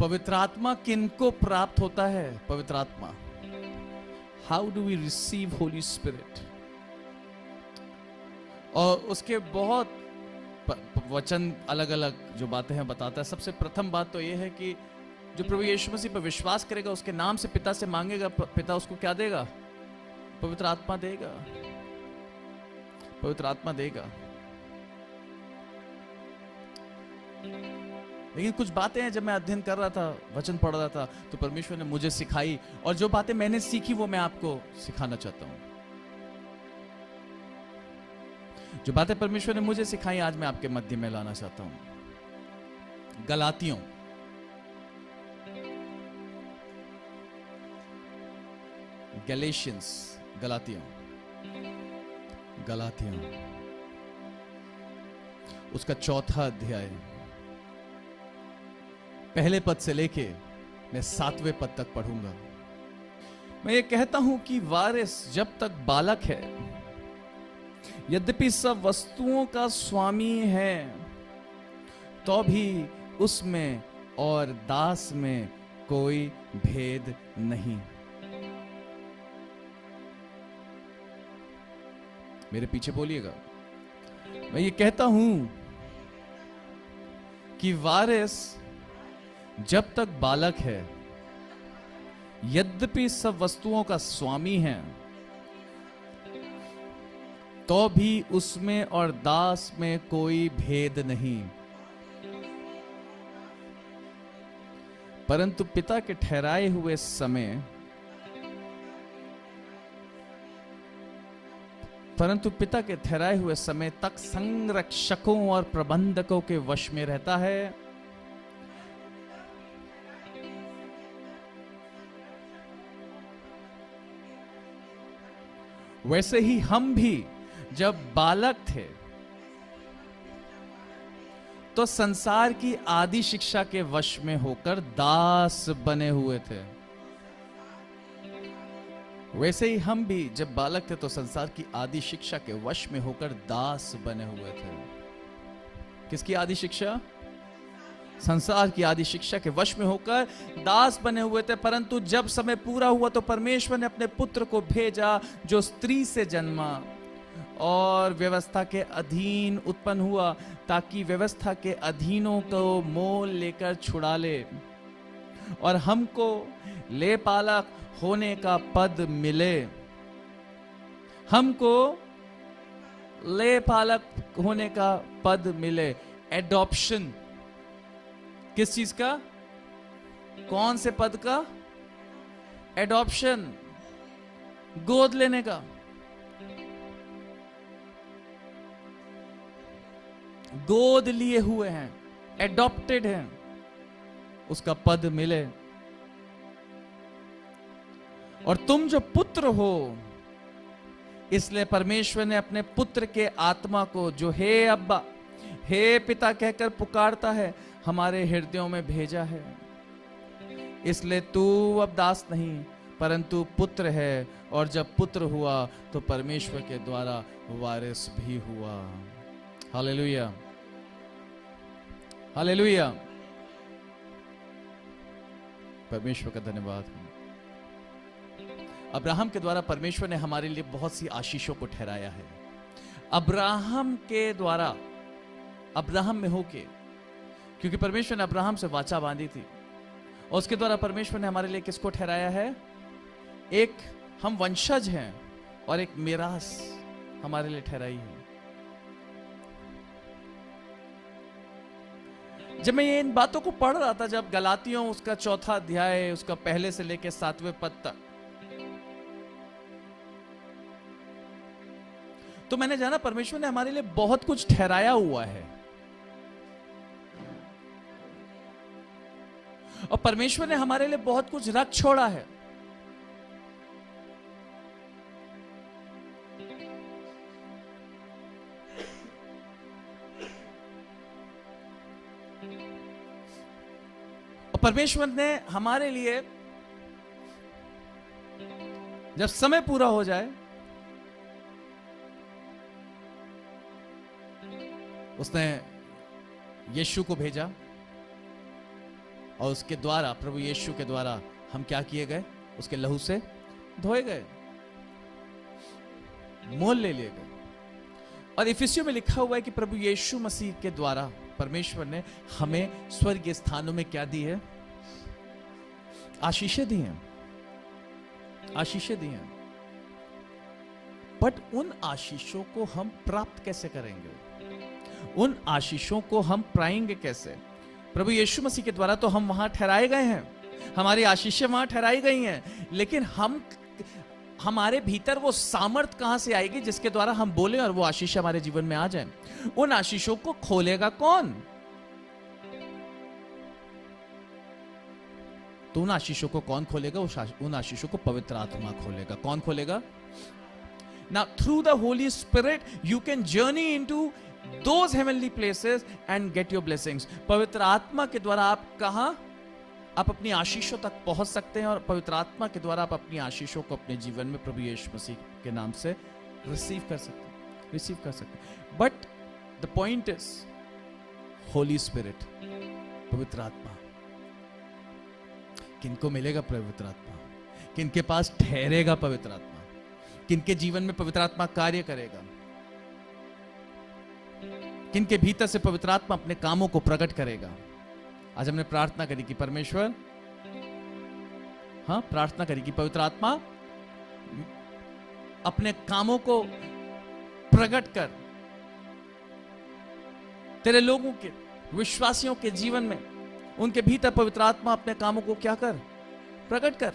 पवित्र आत्मा किनको प्राप्त होता है? पवित्र आत्मा, how do we receive holy spirit? और उसके बहुत वचन अलग अलग जो बातें हैं बताता है। सबसे प्रथम बात तो यह है कि जो प्रभु यीशु मसीह पर विश्वास करेगा, उसके नाम से पिता से मांगेगा, पिता उसको क्या देगा? पवित्र आत्मा देगा। पवित्र आत्मा देगा। लेकिन कुछ बातें हैं, जब मैं अध्ययन कर रहा था, वचन पढ़ रहा था, तो परमेश्वर ने मुझे सिखाई, और जो बातें मैंने सीखी वो मैं आपको सिखाना चाहता हूं। जो बातें परमेश्वर ने मुझे सिखाई आज मैं आपके मध्य में लाना चाहता हूं। गलातियों गैलेशियंस गलातियों उसका 4था अध्याय, पहले पद से लेके मैं 7वें पद तक पढ़ूंगा। मैं ये कहता हूं कि वारिस जब तक बालक है, यद्यपि सब वस्तुओं का स्वामी है, तो भी उसमें और दास में कोई भेद नहीं। मेरे पीछे बोलिएगा। मैं ये कहता हूं कि वारिस जब तक बालक है, यद्यपि सब वस्तुओं का स्वामी है, तो भी उसमें और दास में कोई भेद नहीं, परंतु पिता के ठहराए हुए समय तक संरक्षकों और प्रबंधकों के वश में रहता है। वैसे ही हम भी जब बालक थे तो संसार की आदि शिक्षा के वश में होकर दास बने हुए थे। वैसे ही हम भी जब बालक थे तो संसार की आदि शिक्षा के वश में होकर दास बने हुए थे। किसकी आदि शिक्षा? संसार की आदि शिक्षा के वश में होकर दास बने हुए थे। परंतु जब समय पूरा हुआ तो परमेश्वर ने अपने पुत्र को भेजा, जो स्त्री से जन्मा और व्यवस्था के अधीन उत्पन्न हुआ, ताकि व्यवस्था के अधीनों को मोल लेकर छुड़ा ले और हमको ले पालक होने का पद मिले। हमको ले पालक होने का पद मिले। एडॉप्शन किस चीज का? कौन से पद का? एडॉप्शन, गोद लेने का। गोद लिए हुए हैं, एडॉप्टेड हैं, उसका पद मिले। और तुम जो पुत्र हो, इसलिए परमेश्वर ने अपने पुत्र के आत्मा को, जो हे अब्बा, हे पिता कहकर पुकारता है, हमारे हृदयों में भेजा है। इसलिए तू अब दास नहीं परंतु पुत्र है, और जब पुत्र हुआ तो परमेश्वर के द्वारा वारिस भी हुआ। Hallelujah, hallelujah. परमेश्वर का धन्यवाद। अब्राहम के द्वारा परमेश्वर ने हमारे लिए बहुत सी आशीषों को ठहराया है। अब्राहम के द्वारा, अब्राहम में होके, क्योंकि परमेश्वर ने अब्राहम से वाचा बांधी थी, और उसके द्वारा परमेश्वर ने हमारे लिए किसको ठहराया है? एक हम वंशज हैं और एक मिरास हमारे लिए ठहराई है। जब मैं इन बातों को पढ़ रहा था, जब गलातियों उसका 4था अध्याय, उसका पहले से लेकर 7वें पद तक, तो मैंने जाना परमेश्वर ने हमारे लिए बहुत कुछ ठहराया हुआ है। और परमेश्वर ने हमारे लिए बहुत कुछ रख छोड़ा है। और परमेश्वर ने हमारे लिए, जब समय पूरा हो जाए, उसने यीशु को भेजा, और उसके द्वारा, प्रभु यीशु के द्वारा हम क्या किए गए? उसके लहू से धोए गए, मोल ले लिए गए। और इफिसियों में लिखा हुआ है कि प्रभु यीशु मसीह के द्वारा परमेश्वर ने हमें स्वर्गीय स्थानों में क्या दी है? आशीषें दी हैं, आशीषें दी हैं। बट उन आशीषों को हम प्राप्त कैसे करेंगे? उन आशीषों को हम पाएंगे कैसे? प्रभु यीशु मसीह के द्वारा तो हम वहां ठहराए गए हैं, हमारी आशीषें वहां ठहराई गई हैं, लेकिन हमारे भीतर वो सामर्थ कहां से आएगी जिसके द्वारा हम बोले और वो आशीष हमारे जीवन में आ जाए? उन आशीषों को खोलेगा कौन? तो उन आशीषों को कौन खोलेगा? उन आशीषों को पवित्र आत्मा खोलेगा। कौन खोलेगा? Now through the Holy Spirit you can journey into those heavenly places and get your blessings. पवित्र आत्मा के द्वारा आप कहां, आप अपनी आशीषों तक पहुंच सकते हैं, और पवित्र आत्मा के द्वारा आप अपनी आशीषों को अपने जीवन में प्रभु यीशु मसीह के नाम से रिसीव कर सकते हैं। But the point is Holi spirit, पवित्र आत्मा। किनको मिलेगा पवित्र आत्मा? किनके पास ठहरेगा पवित्र आत्मा? किनके जीवन में पवित्र आत्मा कार्य करेगा? किनके भीतर से पवित्र आत्मा अपने कामों को प्रकट करेगा? आज हमने प्रार्थना करी कि परमेश्वर, हाँ, प्रार्थना करी कि पवित्र आत्मा अपने कामों को प्रकट कर, तेरे लोगों के, विश्वासियों के जीवन में, उनके भीतर पवित्र आत्मा अपने कामों को क्या कर? प्रकट कर।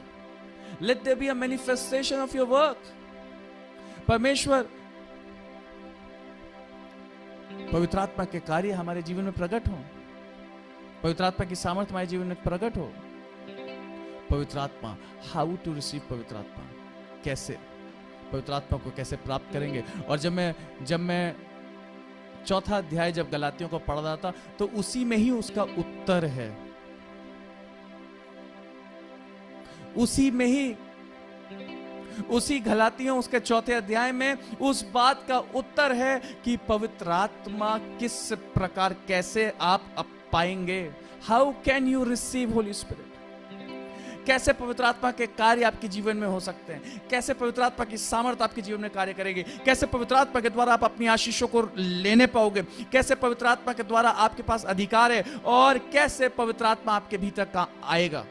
Let there be a manifestation of your work. परमेश्वर, पवित्र आत्मा के कार्य हमारे जीवन में प्रकट हो, पवित्र आत्मा की सामर्थ्य हमारे जीवन में प्रकट हो। पवित्र आत्मा, हाउ टू रिसीव पवित्र आत्मा, कैसे पवित्र आत्मा को कैसे प्राप्त करेंगे? और जब मैं चौथा अध्याय जब गलातियों को पढ़ रहा था तो उसी में ही उसका उत्तर है, उसी में ही, उसी गलातियों उसके चौथे अध्याय में उस बात का उत्तर है कि पवित्र आत्मा किस प्रकार, कैसे आप पाएंगे। How can you receive holy spirit? कैसे पवित्र आत्मा के कार्य आपके जीवन में हो सकते हैं? कैसे पवित्र आत्मा की सामर्थ्य आपके जीवन में कार्य करेगी? कैसे पवित्र आत्मा के द्वारा आप अपनी आशीषों को लेने पाओगे? कैसे पवित्र आत्मा के द्वारा आपके पास अधिकार है? और कैसे पवित्र आत्मा आपके भीतर का आएगा?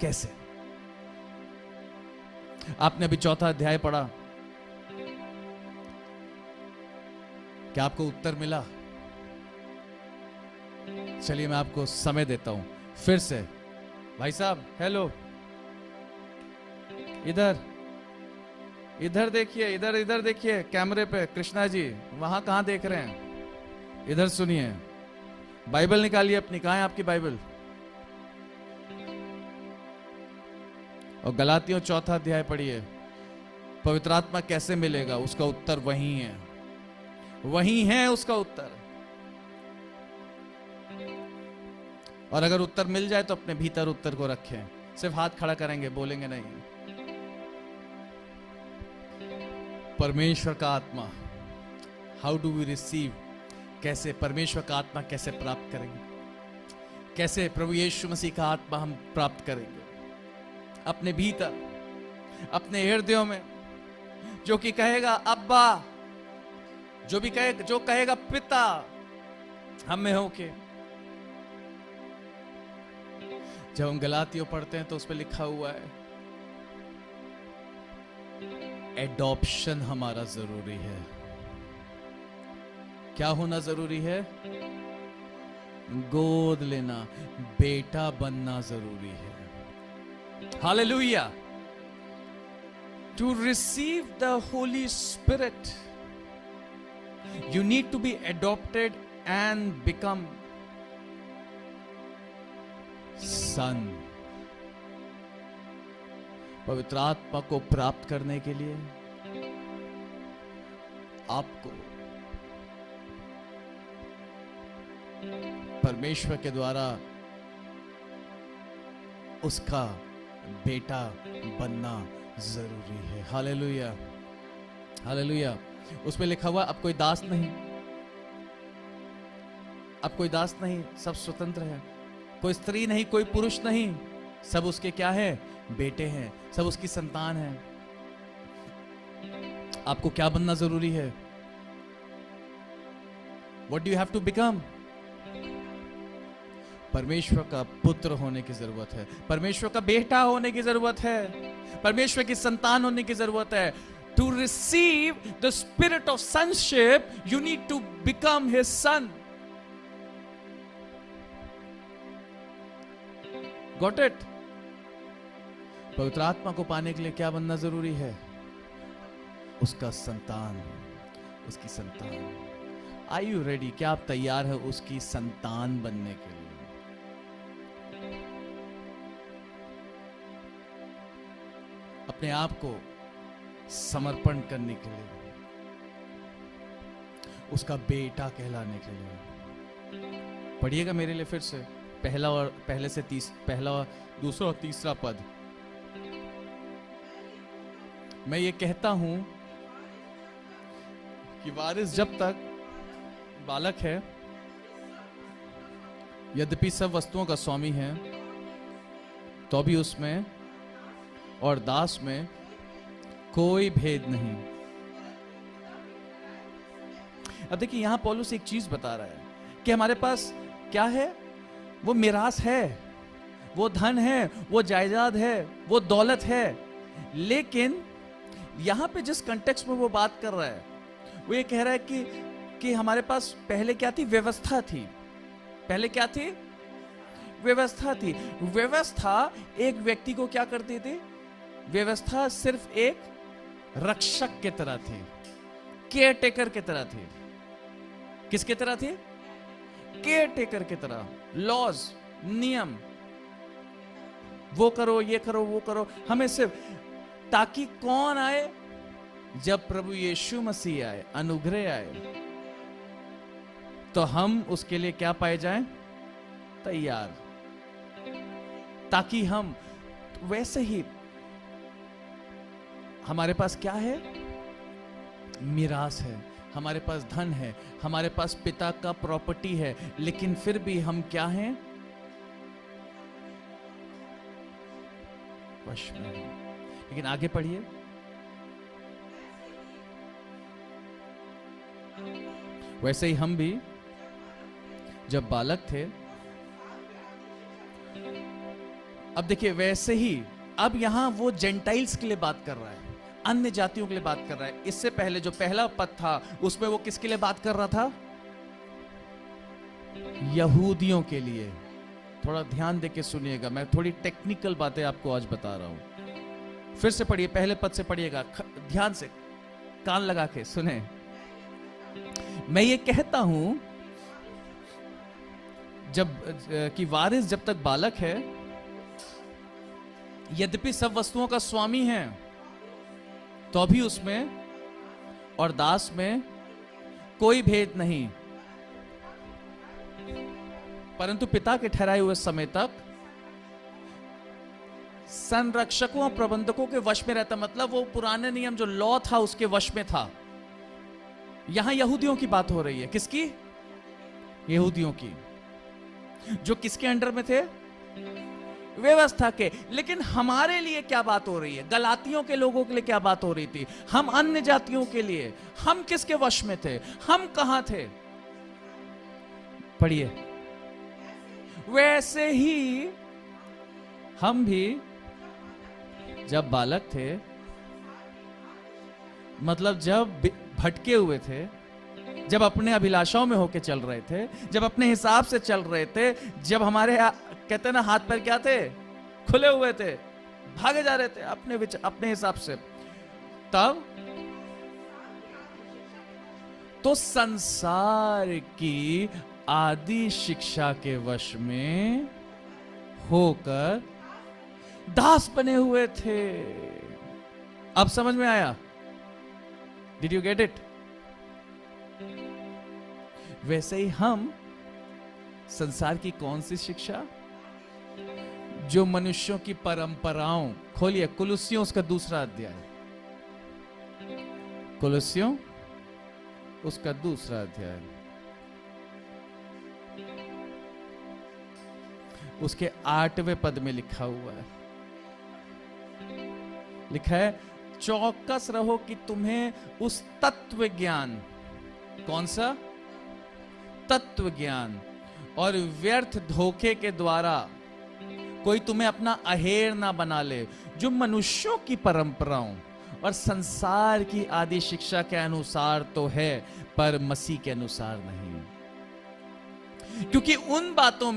कैसे? आपने अभी चौथा अध्याय पढ़ा, क्या आपको उत्तर मिला? चलिए मैं आपको समय देता हूं फिर से। भाई साहब, हेलो, इधर देखिए, इधर देखिए कैमरे पे। कृष्णा जी वहां कहां देख रहे हैं? इधर सुनिए। बाइबल निकालिए अपनी। कहां है आपकी बाइबल? और गलातियों चौथा अध्याय पढ़िए। पवित्र आत्मा कैसे मिलेगा? उसका उत्तर वही है, वही है उसका उत्तर। और अगर उत्तर मिल जाए तो अपने भीतर उत्तर को रखें। सिर्फ हाथ खड़ा करेंगे, बोलेंगे नहीं। परमेश्वर का आत्मा, हाउ डू वी रिसीव? कैसे परमेश्वर का आत्मा कैसे प्राप्त करेंगे? कैसे प्रभु यीशु मसीह का आत्मा हम प्राप्त करेंगे अपने भीतर, अपने हृदयों में? जो कि कहेगा अब्बा, जो कहेगा पिता, हम में होके। जब हम गलातियों पढ़ते हैं तो उस पर लिखा हुआ है एडॉप्शन हमारा जरूरी है। क्या होना जरूरी है? गोद लेना, बेटा बनना जरूरी है। Hallelujah. To receive the Holy Spirit, you need to be adopted and become son. पवित्र आत्मा को प्राप्त करने के लिए आपको परमेश्वर के द्वारा उसका बेटा बनना जरूरी है। Hallelujah, hallelujah. उसमें लिखा हुआ अब कोई दास नहीं, अब कोई दास नहीं, सब स्वतंत्र है। कोई स्त्री नहीं, कोई पुरुष नहीं, सब उसके क्या है? बेटे हैं, सब उसकी संतान है। आपको क्या बनना जरूरी है? What do you have to become? परमेश्वर का पुत्र होने की जरूरत है, परमेश्वर का बेटा होने की जरूरत है, परमेश्वर की संतान होने की जरूरत है। To receive the spirit of sonship, you need to become his son. Got it? पवित्र आत्मा को पाने के लिए क्या बनना जरूरी है? उसका संतान, उसकी संतान। Are you ready? क्या आप तैयार है उसकी संतान बनने के लिए? अपने आप को समर्पण करने के लिए, उसका बेटा कहलाने के लिए। पढ़िएगा मेरे लिए फिर से, पहला, दूसरा और तीसरा पद। मैं ये कहता हूं कि वारिस जब तक बालक है, यद्यपि सब वस्तुओं का स्वामी है, तो भी उसमें और दास में कोई भेद नहीं। अब देखिए यहां पौलुस एक चीज बता रहा है कि हमारे पास क्या है? वो मिरास है, वो धन है, वो जायदाद है, वो दौलत है। लेकिन यहां पे जिस कंटेक्स्ट में वो बात कर रहा है, वो ये कह रहा है कि हमारे पास पहले क्या थी? व्यवस्था थी। पहले क्या थी? व्यवस्था थी। व्यवस्था एक व्यक्ति को क्या करती थी? व्यवस्था सिर्फ एक रक्षक की तरह थी, केयर टेकर की तरह थी। किसकी तरह थी? केयर टेकर की तरह। लॉज, नियम, वो करो, ये करो, वो करो, हमें सिर्फ, ताकि कौन आए? जब प्रभु यीशु मसीह आए, अनुग्रह आए, तो हम उसके लिए क्या पाए जाएं? तैयार। ताकि हम वैसे ही, हमारे पास क्या है? मिरास है, हमारे पास धन है, हमारे पास पिता का प्रॉपर्टी है, लेकिन फिर भी हम क्या हैं? वश में हैं। लेकिन आगे पढ़िए, वैसे ही हम भी जब बालक थे, अब देखिए वैसे ही, अब यहां वो जेंटाइल्स के लिए बात कर रहा है, अन्य जातियों के लिए बात कर रहा है। इससे पहले जो पहला पद था उसमें वो किसके लिए बात कर रहा था? यहूदियों के लिए। थोड़ा ध्यान देके सुनिएगा, मैं थोड़ी टेक्निकल बातें आपको आज बता रहा हूं। फिर से पढ़िए, पहले पद से पढ़िएगा, ध्यान से कान लगा के सुने। मैं ये कहता हूं कि वारिस जब तक बालक है, यद्यपि सब वस्तुओं का स्वामी है, तो भी उसमें और दास में कोई भेद नहीं, परंतु पिता के ठहराए हुए समय तक संरक्षकों और प्रबंधकों के वश में रहता। मतलब वो पुराने नियम जो लॉ था उसके वश में था। यहां यहूदियों की बात हो रही है। किसकी? यहूदियों की, जो किसके अंडर में थे? व्यवस्था के। लेकिन हमारे लिए क्या बात हो रही है? गलातियों के लोगों के लिए क्या बात हो रही थी? हम अन्य जातियों के लिए, हम किसके वश में थे? हम कहां थे? पढ़िए, वैसे ही हम भी जब बालक थे, मतलब जब भटके हुए थे, जब अपने अभिलाषाओं में होके चल रहे थे, जब अपने हिसाब से चल रहे थे, जब हमारे कहते हैं ना हाथ पैर क्या थे? खुले हुए थे, भागे जा रहे थे अपने हिसाब से, तब तो संसार की आदि शिक्षा के वश में होकर दास बने हुए थे। अब समझ में आया? Did you get it? वैसे ही हम संसार की कौन सी शिक्षा? जो मनुष्यों की परंपराओं, खोलिए कुलुस्सियों उसका दूसरा अध्याय, कुलुस्सियों उसका दूसरा अध्याय। उसके 8वें पद में लिखा हुआ है, लिखा है चौकस रहो कि तुम्हें उस तत्व ज्ञान, कौन सा तत्व ज्ञान, और व्यर्थ धोखे के द्वारा कोई तुम्हें अपना अहेर ना बना ले, जो मनुष्यों की परंपराओं और संसार की आदि शिक्षा के अनुसार तो है, पर मसीह के अनुसार नहीं। क्योंकि उन बातों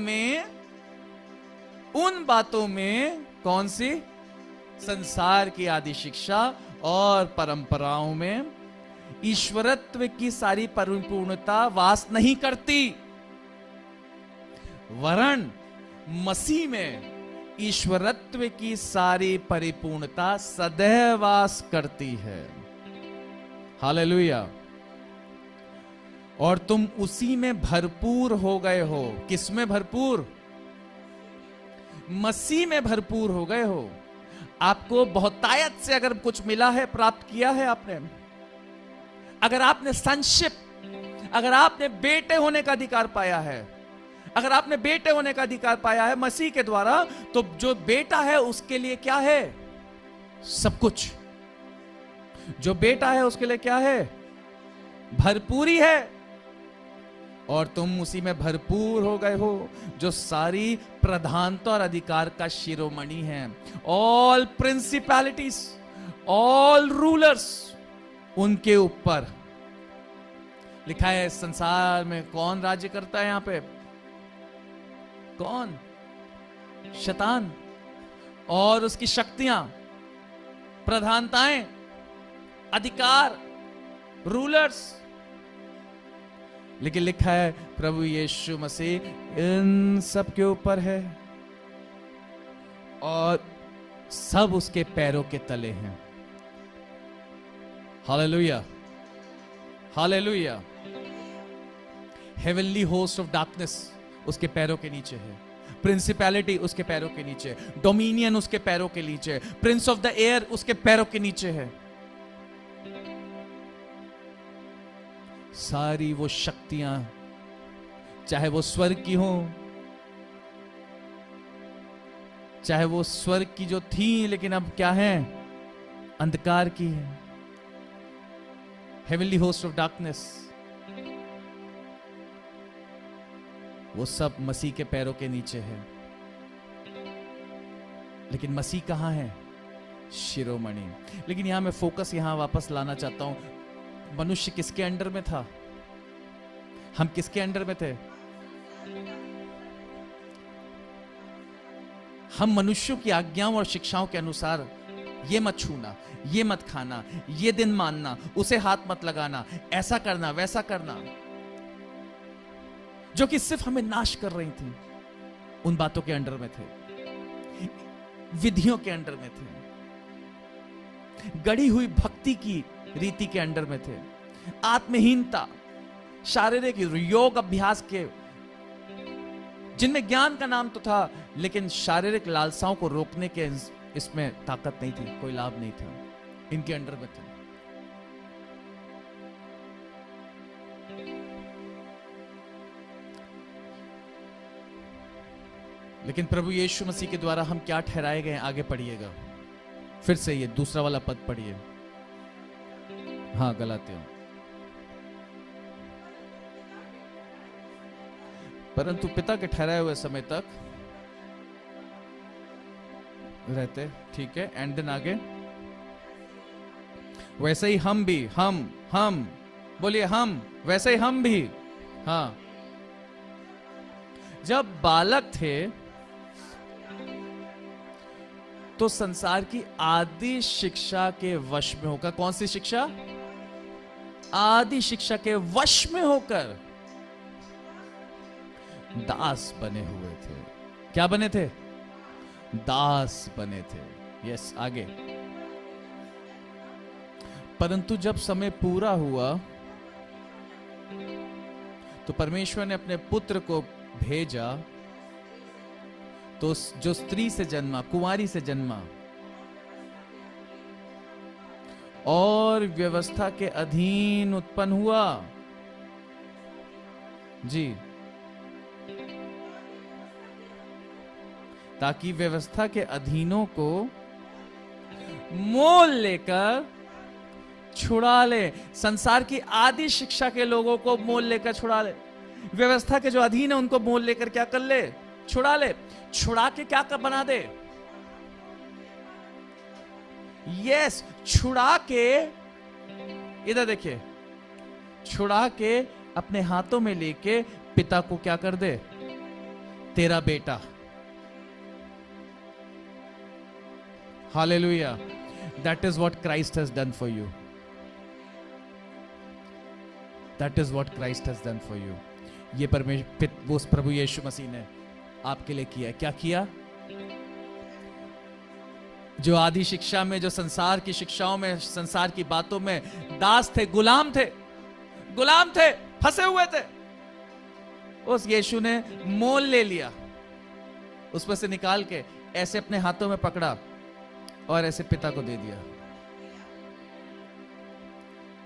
में कौन सी, संसार की आदि शिक्षा और परंपराओं में ईश्वरत्व की सारी परिपूर्णता वास नहीं करती, वरन मसीह में ईश्वरत्व की सारी परिपूर्णता सदैव वास करती है। हालेलुया। और तुम उसी में भरपूर हो गए हो। किस में भरपूर? मसीह में भरपूर हो गए हो। आपको बहुतायत से अगर कुछ मिला है, प्राप्त किया है आपने, अगर आपने संशिप, अगर आपने बेटे होने का अधिकार पाया है, अगर आपने बेटे होने का अधिकार पाया है मसीह के द्वारा, तो जो बेटा है उसके लिए क्या है? सब कुछ। जो बेटा है उसके लिए क्या है? भरपूरी है। और तुम उसी में भरपूर हो गए हो, जो सारी प्रधानता और अधिकार का शिरोमणि है। ऑल प्रिंसिपैलिटीज, ऑल रूलर्स, उनके ऊपर लिखा है। संसार में कौन राज्य करता है? यहां पे कौन? शैतान और उसकी शक्तियां, प्रधानताएं, अधिकार, रूलर्स। लेकिन लिखा है प्रभु यीशु मसीह इन सब के ऊपर है और सब उसके पैरों के तले हैं। Hallelujah, hallelujah. Heavenly host of darkness उसके पैरों के नीचे है, प्रिंसिपैलिटी उसके पैरों के नीचे, डोमिनियन उसके पैरों के नीचे, प्रिंस ऑफ द एयर उसके पैरों के नीचे है। सारी वो शक्तियां, चाहे वो स्वर्ग की हो, चाहे वो स्वर्ग की जो थी लेकिन अब क्या है? अंधकार की है। हेवनली होस्ट ऑफ डार्कनेस, वो सब मसीह के पैरों के नीचे है। लेकिन मसीह कहां है? शिरोमणि। लेकिन यहां मैं फोकस यहां वापस लाना चाहता हूं। मनुष्य किसके अंडर में था? हम किसके अंडर में थे? हम मनुष्यों की आज्ञाओं और शिक्षाओं के अनुसार, ये मत छूना, ये मत खाना, ये दिन मानना, उसे हाथ मत लगाना, ऐसा करना, वैसा करना, जो कि सिर्फ हमें नाश कर रही थी, उन बातों के अंडर में थे, विधियों के अंडर में थे, गढ़ी हुई भक्ति की रीति के अंडर में थे, आत्महीनता, शारीरिक योग अभ्यास के, जिनमें ज्ञान का नाम तो था लेकिन शारीरिक लालसाओं को रोकने के इसमें ताकत नहीं थी, कोई लाभ नहीं था, इनके अंडर में थे। लेकिन प्रभु यीशु मसीह के द्वारा हम क्या ठहराए गए? आगे पढ़िएगा फिर से, ये दूसरा वाला पद पढ़िए। हाँ, गलातियों। परंतु पिता के ठहराए हुए समय तक रहते, ठीक है, एंड देन आगे, वैसे ही हम भी, हम बोलिए, हम, वैसे ही हम भी, हाँ, जब बालक थे तो संसार की आदि शिक्षा के वश में होकर, कौन सी शिक्षा? आदि शिक्षा के वश में होकर दास बने हुए थे। क्या बने थे? दास बने थे। यस, आगे। परंतु जब समय पूरा हुआ तो परमेश्वर ने अपने पुत्र को भेजा, तो जो स्त्री से जन्मा, कुंवारी से जन्मा और व्यवस्था के अधीन उत्पन्न हुआ, जी, ताकि व्यवस्था के अधीनों को मोल लेकर छुड़ा ले। संसार की आदि शिक्षा के लोगों को मोल लेकर छुड़ा ले। व्यवस्था के जो अधीन है उनको मोल लेकर क्या कर ले? छुड़ा ले। छुड़ा के क्या कर बना दे? यस, छुड़ा के, इधर देखिए, छुड़ा के अपने हाथों में लेके पिता को क्या कर दे? तेरा बेटा। Hallelujah. That is what Christ has done for you. That is what Christ has done for you. ये परमेश्वर, वो प्रभु यीशु मसीह ने आपके लिए किया। क्या किया? जो आदि शिक्षा में, जो संसार की शिक्षाओं में, संसार की बातों में दास थे, गुलाम थे, गुलाम थे, फंसे हुए थे, उस यीशु ने मोल ले लिया, उस पर से निकाल के ऐसे अपने हाथों में पकड़ा और ऐसे पिता को दे दिया।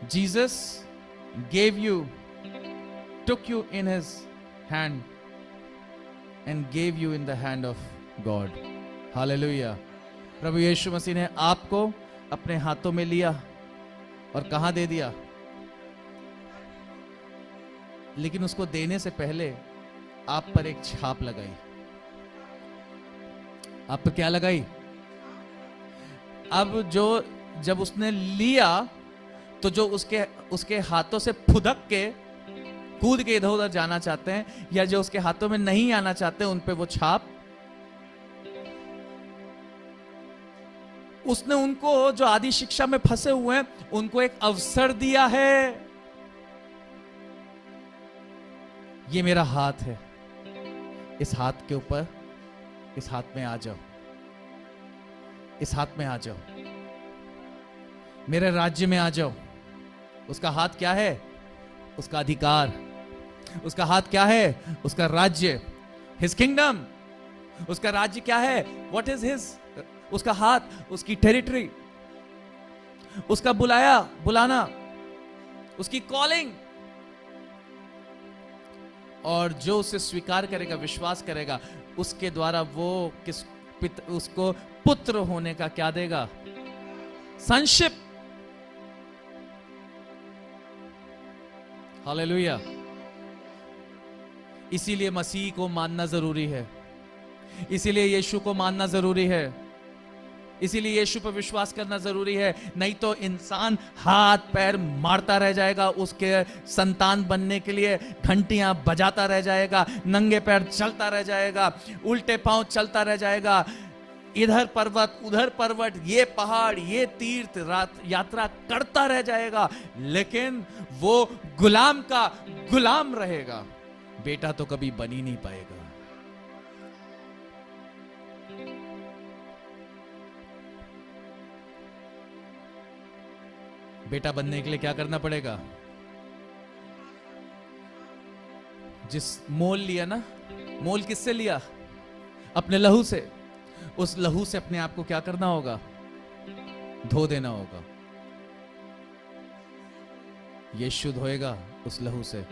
Jesus gave you, took you in his hand and gave you in the hand of God. Hallelujah. प्रभु यीशु मसीह ने आपको अपने हाथों में लिया और कहां दे दिया? लेकिन उसको देने से पहले आप पर एक छाप लगाई। आप पर क्या लगाई? अब जब उसने लिया तो जो उसके हाथों से फुदक के कूद के इधर उधर जाना चाहते हैं, या जो उसके हाथों में नहीं आना चाहते, उन पे वो छाप, उसने उनको, जो आदि शिक्षा में फंसे हुए हैं, उनको एक अवसर दिया है। ये मेरा हाथ है, इस हाथ के ऊपर, इस हाथ में आ जाओ, इस हाथ में आ जाओ, मेरे राज्य में आ जाओ। उसका हाथ क्या है? उसका अधिकार। उसका हाथ क्या है? उसका राज्य, हिज किंगडम। उसका राज्य क्या है? What is his? उसका हाथ, उसकी टेरिटरी, उसका बुलाना, उसकी कॉलिंग। और जो उसे स्वीकार करेगा, विश्वास करेगा, उसके द्वारा वो उसको पुत्र होने का क्या देगा? संशिप। हालेलुया। इसीलिए मसीह को मानना जरूरी है, इसीलिए यीशु को मानना जरूरी है, इसीलिए यीशु पर विश्वास करना जरूरी है। नहीं तो इंसान हाथ पैर मारता रह जाएगा, उसके संतान बनने के लिए घंटियां बजाता रह जाएगा, नंगे पैर चलता रह जाएगा, उल्टे पांव चलता रह जाएगा, इधर पर्वत उधर पर्वत, ये पहाड़ ये तीर्थ यात्रा करता रह जाएगा, लेकिन वो गुलाम का गुलाम रहेगा। बेटा तो कभी बन ही नहीं पाएगा। बेटा बनने के लिए क्या करना पड़ेगा? जिस मोल लिया ना, मोल किससे लिया? अपने लहू से। उस लहू से अपने आप को क्या करना होगा? धो देना होगा। यीशु धोएगा उस लहू से,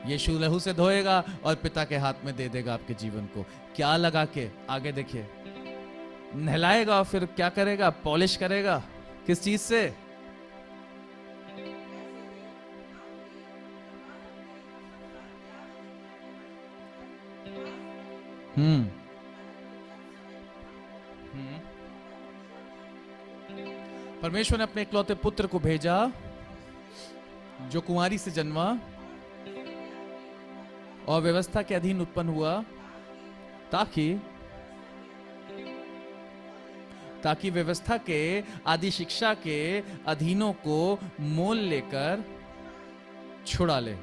यीशु लहू से धोएगा और पिता के हाथ में दे देगा आपके जीवन को। क्या लगा के? आगे देखिए, नहलाएगा और फिर क्या करेगा? पॉलिश करेगा। किस चीज से? परमेश्वर ने अपने इकलौते पुत्र को भेजा जो कुंवारी से जन्मा और व्यवस्था के अधीन उत्पन्न हुआ, ताकि व्यवस्था के आदि शिक्षा के अधीनों को मोल लेकर छुड़ा ले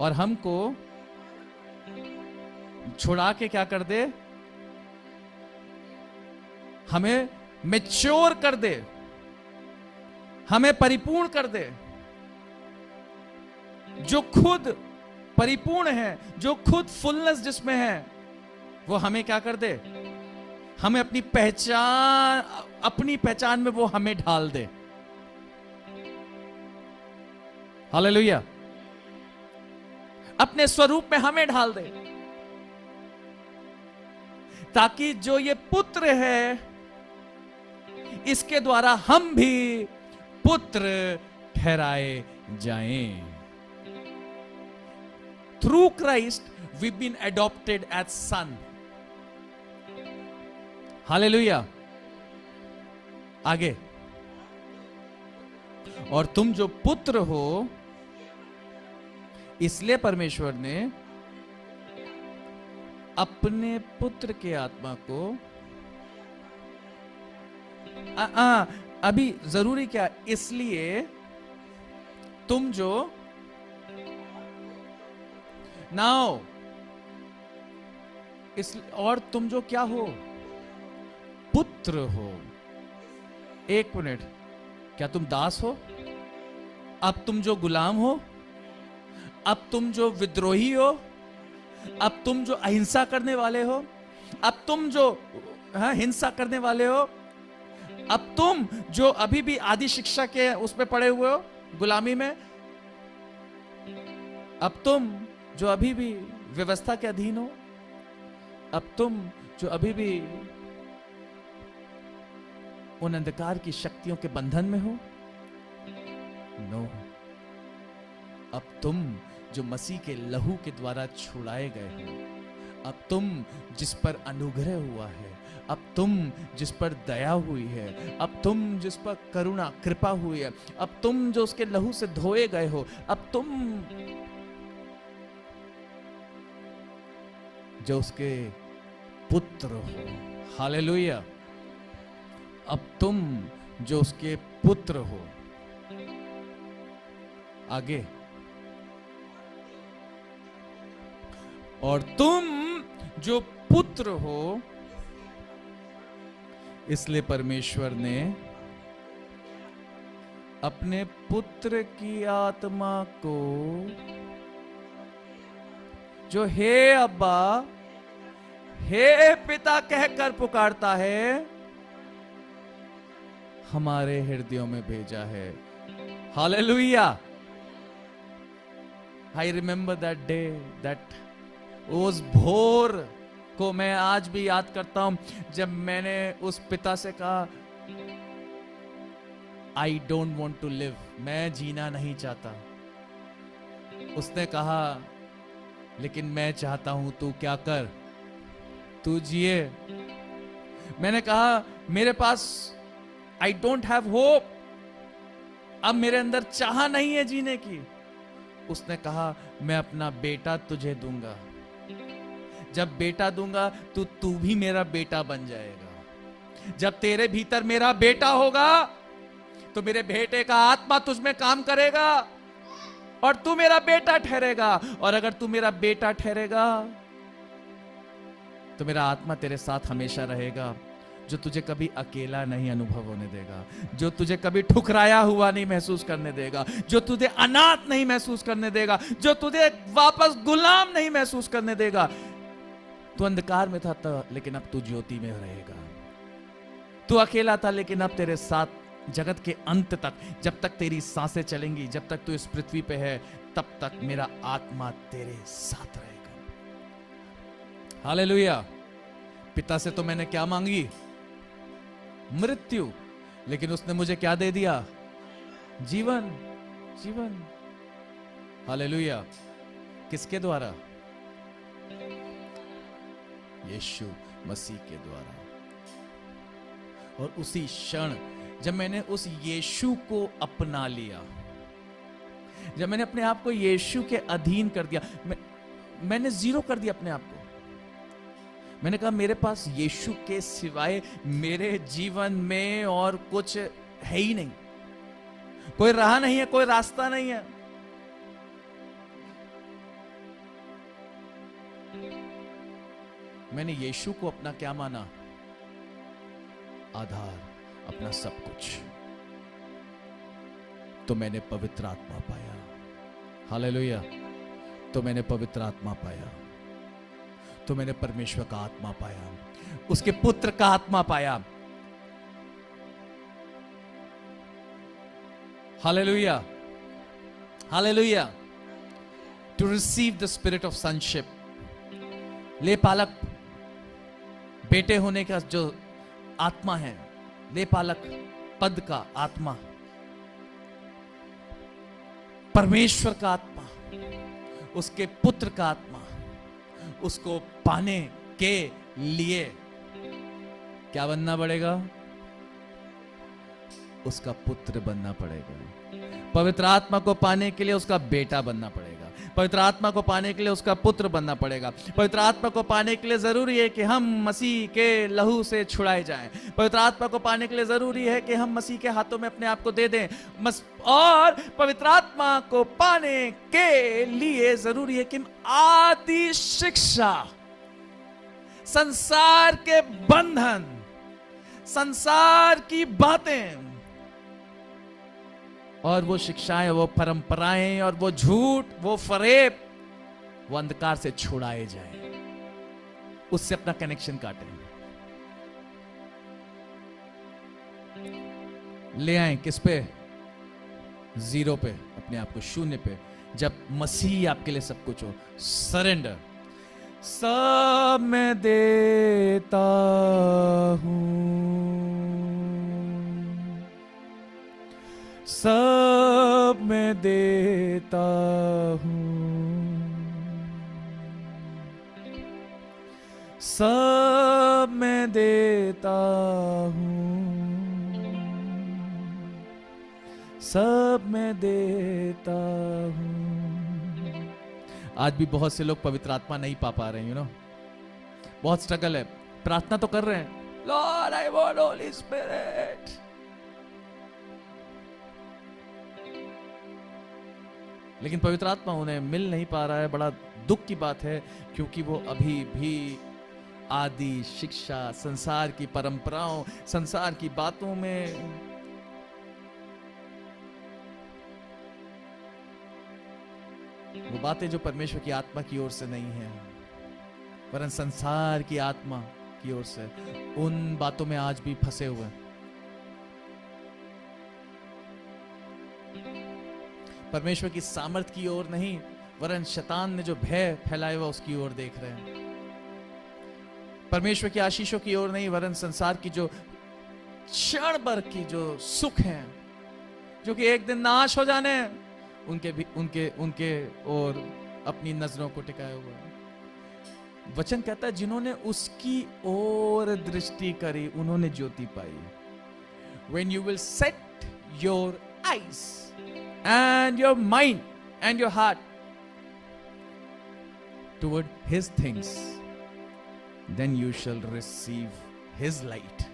और हमको छुड़ा के क्या कर दे? हमें मैच्योर कर दे, हमें परिपूर्ण कर दे। जो खुद परिपूर्ण है, जो खुद फुलनेस जिसमें है, वो हमें क्या कर दे? हमें अपनी पहचान में वो हमें ढाल दे। हालेलुया। अपने स्वरूप में हमें ढाल दे। ताकि जो ये पुत्र है इसके द्वारा हम भी पुत्र ठहराए जाएं। Through Christ we been adopted as son. Hallelujah. आगे, और तुम जो पुत्र हो इसलिए परमेश्वर ने अपने पुत्र के आत्मा को अभी जरूरी क्या, इसलिए तुम जो नाउ इस, और तुम जो क्या हो, पुत्र हो। एक मिनट, क्या तुम दास हो? अब तुम जो गुलाम हो, अब तुम जो विद्रोही हो, अब तुम जो अहिंसा करने वाले हो, अब तुम जो हिंसा करने वाले हो, अब तुम जो अभी भी आदि शिक्षा के उसमें पड़े हुए हो, गुलामी में, अब तुम जो अभी भी व्यवस्था के अधीन हो, अब तुम जो अभी भी उन अंधकार की शक्तियों के बंधन में हो, नो, अब तुम जो मसीह के लहू के द्वारा छुड़ाए गए हो, अब तुम जिस पर अनुग्रह हुआ है, अब तुम जिस पर दया हुई है, अब तुम जिस पर करुणा कृपा हुई है, अब तुम जो उसके लहू से धोए गए हो, अब तुम जो उसके पुत्र हो। हालेलुया। अब तुम जो उसके पुत्र हो। आगे, और तुम जो पुत्र हो इसलिए परमेश्वर ने अपने पुत्र की आत्मा को, जो हे अब्बा हे पिता कहकर पुकारता है, हमारे हृदयों में भेजा है। Hallelujah. I remember that day, that उस भोर को मैं आज भी याद करता हूं, जब मैंने उस पिता से कहा, I don't want to live, मैं जीना नहीं चाहता। उसने कहा, लेकिन मैं चाहता हूं तू क्या कर, तू जिए। मैंने कहा, मेरे पास आई डोंट हैव होप, अब मेरे अंदर चाह नहीं है जीने की। उसने कहा, मैं अपना बेटा तुझे दूंगा, जब बेटा दूंगा तो तू भी मेरा बेटा बन जाएगा। जब तेरे भीतर मेरा बेटा होगा तो मेरे बेटे का आत्मा तुझ में काम करेगा और तू मेरा बेटा ठहरेगा। और अगर तू मेरा बेटा ठहरेगा तो मेरा आत्मा तेरे साथ हमेशा रहेगा, जो तुझे कभी अकेला नहीं अनुभव होने देगा, जो तुझे कभी ठुकराया हुआ नहीं महसूस करने देगा, जो तुझे अनाथ नहीं महसूस करने देगा, जो तुझे वापस गुलाम नहीं महसूस करने देगा। तू अंधकार में था लेकिन अब तू ज्योति में रहेगा। तू अकेला था लेकिन अब तेरे साथ जगत के अंत तक, जब तक तेरी सांसें चलेंगी, जब तक तू इस पृथ्वी पे है, तब तक मेरा आत्मा तेरे साथ रहेगा। हालेलुया। पिता से तो मैंने क्या मांगी? मृत्यु, लेकिन उसने मुझे क्या दे दिया? जीवन। जीवन। हालेलुया। किसके द्वारा? यीशु मसीह के द्वारा। और उसी क्षण जब मैंने उस यीशु को अपना लिया, जब मैंने अपने आप को यीशु के अधीन कर दिया, मैंने जीरो कर दिया अपने आप को। मैंने कहा, मेरे पास यीशु के सिवाय मेरे जीवन में और कुछ है ही नहीं, कोई राह नहीं है, कोई रास्ता नहीं है। मैंने यीशु को अपना क्या माना? आधार, अपना सब कुछ। तो मैंने पवित्र आत्मा पाया। हालेलुया। तो मैंने पवित्र आत्मा पाया, तो मैंने परमेश्वर का आत्मा पाया, उसके पुत्र का आत्मा पाया। Hallelujah. Hallelujah. To receive the spirit of sonship. ले पालक बेटे होने का जो आत्मा है, लेपालक पद का आत्मा, परमेश्वर का आत्मा, उसके पुत्र का आत्मा, उसको पाने के लिए क्या बनना पड़ेगा? उसका पुत्र बनना पड़ेगा। पवित्र आत्मा को पाने के लिए उसका बेटा बनना पड़ेगा। पवित्र आत्मा को पाने के लिए उसका पुत्र बनना पड़ेगा। पवित्र आत्मा को पाने के लिए जरूरी है कि हम मसीह के लहू से छुड़ाए जाएं। पवित्र आत्मा को पाने के लिए जरूरी है कि हम मसीह के हाथों में अपने आप को दे दें। और पवित्र आत्मा को पाने के लिए जरूरी है कि हम आदि शिक्षा, संसार के बंधन, संसार की बातें और वो शिक्षाएं, वो परंपराएं और वो झूठ, वो फरेब, वो अंधकार से छुड़ाए जाए, उससे अपना कनेक्शन काटें, ले आए किस पे? जीरो पे, अपने आप को शून्य पे। जब मसीह आपके लिए सब कुछ हो, सरेंडर। सब मैं देता हूं, सब मैं देता हूं, सब मैं देता हूं, सब मैं देता हूं। आज भी बहुत से लोग पवित्र आत्मा नहीं पा रहे हैं, यू नो, बहुत स्ट्रगल है। प्रार्थना तो कर रहे हैं, Lord I want Holi spirit, लेकिन पवित्र आत्मा उन्हें मिल नहीं पा रहा है। बड़ा दुख की बात है, क्योंकि वो अभी भी आदि शिक्षा, संसार की परंपराओं, संसार की बातों में वो बातें जो परमेश्वर की आत्मा की ओर से नहीं है, वरन संसार की आत्मा की ओर से, उन बातों में आज भी फंसे हुए हैं। परमेश्वर की सामर्थ की ओर नहीं, वरन शैतान ने जो भय फैलाया हुआ उसकी ओर देख रहे हैं। परमेश्वर की आशीषों की ओर नहीं, वरन संसार की जो क्षण भर की जो सुख हैं, जो कि एक दिन नाश हो जाने, उनके और अपनी नजरों को टिकाया हुआ है। वचन कहता है, जिन्होंने उसकी ओर दृष्टि करी उन्होंने ज्योति पाई। When you will set your eyes and your mind and your heart toward his things, then you shall receive his light.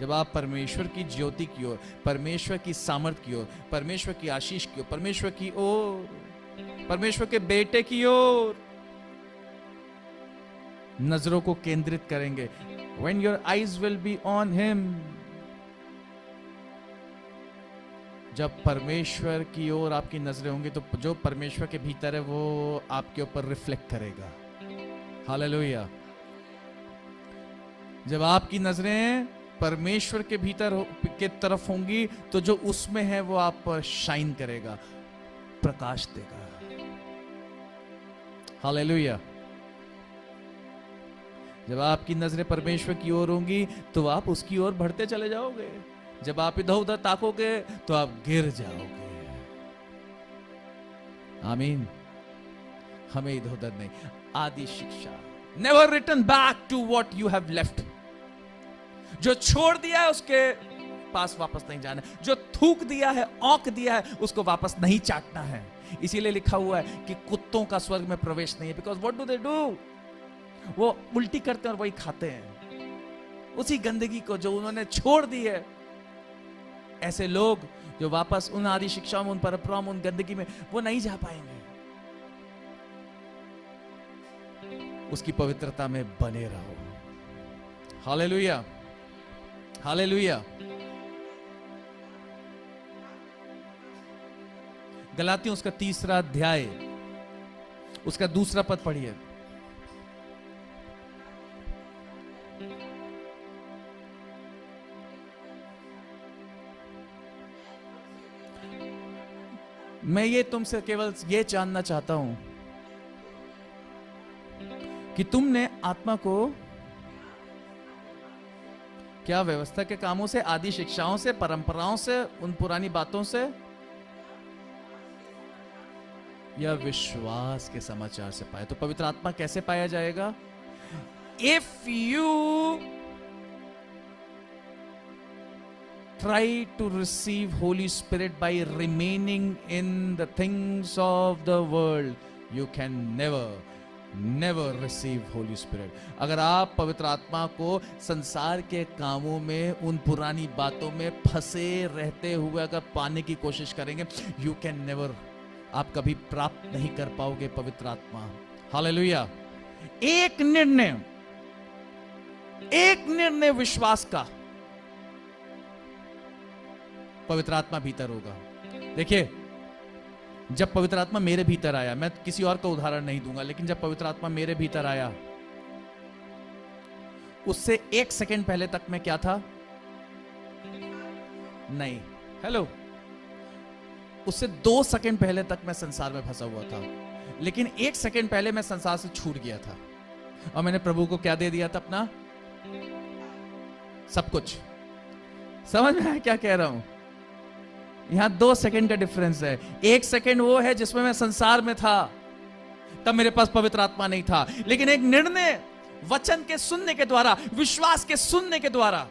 जब आप परमेश्वर की ज्योति की ओर, परमेश्वर की सामर्थ की ओर, परमेश्वर की आशीष की ओर, परमेश्वर की ओर, परमेश्वर के बेटे की ओर नजरों को केंद्रित करेंगे, when your eyes will be on him, जब परमेश्वर की ओर आपकी नजरें होंगी तो जो परमेश्वर के भीतर है वो आपके ऊपर रिफ्लेक्ट करेगा। हालेलुया। जब आपकी नजरें परमेश्वर के भीतर के तरफ होंगी तो जो उसमें है वो आप पर शाइन करेगा, प्रकाश देगा। हालेलुया। जब आपकी नजरें परमेश्वर की ओर होंगी तो आप उसकी ओर बढ़ते चले जाओगे। जब आप इधर उधर ताकोगे तो आप गिर जाओगे। आमीन। हमें इधर उधर नहीं, आदि शिक्षा, never return back to what you have left. जो छोड़ दिया है उसके पास वापस नहीं जाना, जो थूक दिया है, औंक दिया है, उसको वापस नहीं चाटना है। इसीलिए लिखा हुआ है कि कुत्तों का स्वर्ग में प्रवेश नहीं है। Because what do they do, वो उल्टी करते हैं और वही खाते हैं, उसी गंदगी को जो उन्होंने छोड़ दी है। ऐसे लोग जो वापस उन आदि शिक्षाओं में, उन परंपराओं में, उन गंदगी में वो नहीं जा पाएंगे। उसकी पवित्रता में बने रहो। Hallelujah, hallelujah. गलातियों उसका 3 अध्याय, उसका 2 पद पढ़िए। मैं ये तुमसे केवल ये जानना चाहता हूं कि तुमने आत्मा को क्या व्यवस्था के कामों से, आदि शिक्षाओं से, परंपराओं से, उन पुरानी बातों से, या विश्वास के समाचार से पाए? तो पवित्र आत्मा कैसे पाया जाएगा? If you try to receive Holy Spirit by remaining in the things of the world, you can never receive Holy Spirit. अगर आप पवित्र आत्मा को संसार के कामों में, उन पुरानी बातों में फंसे रहते हुए अगर पाने की कोशिश करेंगे, you can never, आप कभी प्राप्त नहीं कर पाओगे पवित्र आत्मा। हालेलुया। एक निर्णय विश्वास का, पवित्र आत्मा भीतर होगा। देखिए, जब पवित्र आत्मा मेरे भीतर आया, मैं किसी और का उदाहरण नहीं दूंगा, लेकिन जब पवित्र आत्मा मेरे भीतर आया, उससे 1 सेकंड पहले तक मैं क्या था? नहीं। हेलो। उससे 2 सेकंड पहले तक मैं संसार में फंसा हुआ था, लेकिन 1 सेकंड पहले मैं संसार से छूट गया था और मैंने प्रभु को क्या दे दिया था? अपना सब कुछ। समझ में आया क्या कह रहा हूं? यहां 2 सेकंड का डिफरेंस है। 1 सेकंड वो है जिसमें मैं संसार में था, तब मेरे पास पवित्र आत्मा नहीं था, लेकिन एक निर्णय वचन के सुनने के द्वारा, विश्वास के सुनने के द्वारा,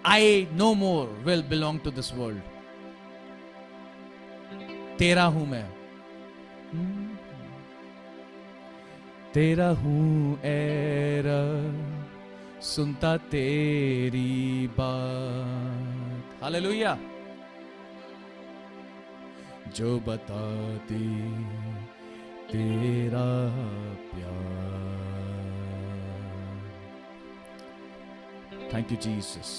I no more will belong to this world. तेरा हूं मैं, तेरा हूं ऐ रब, सुनता तेरी बात। हालेलुया। जो बताती तेरा प्यार। Thank you Jesus.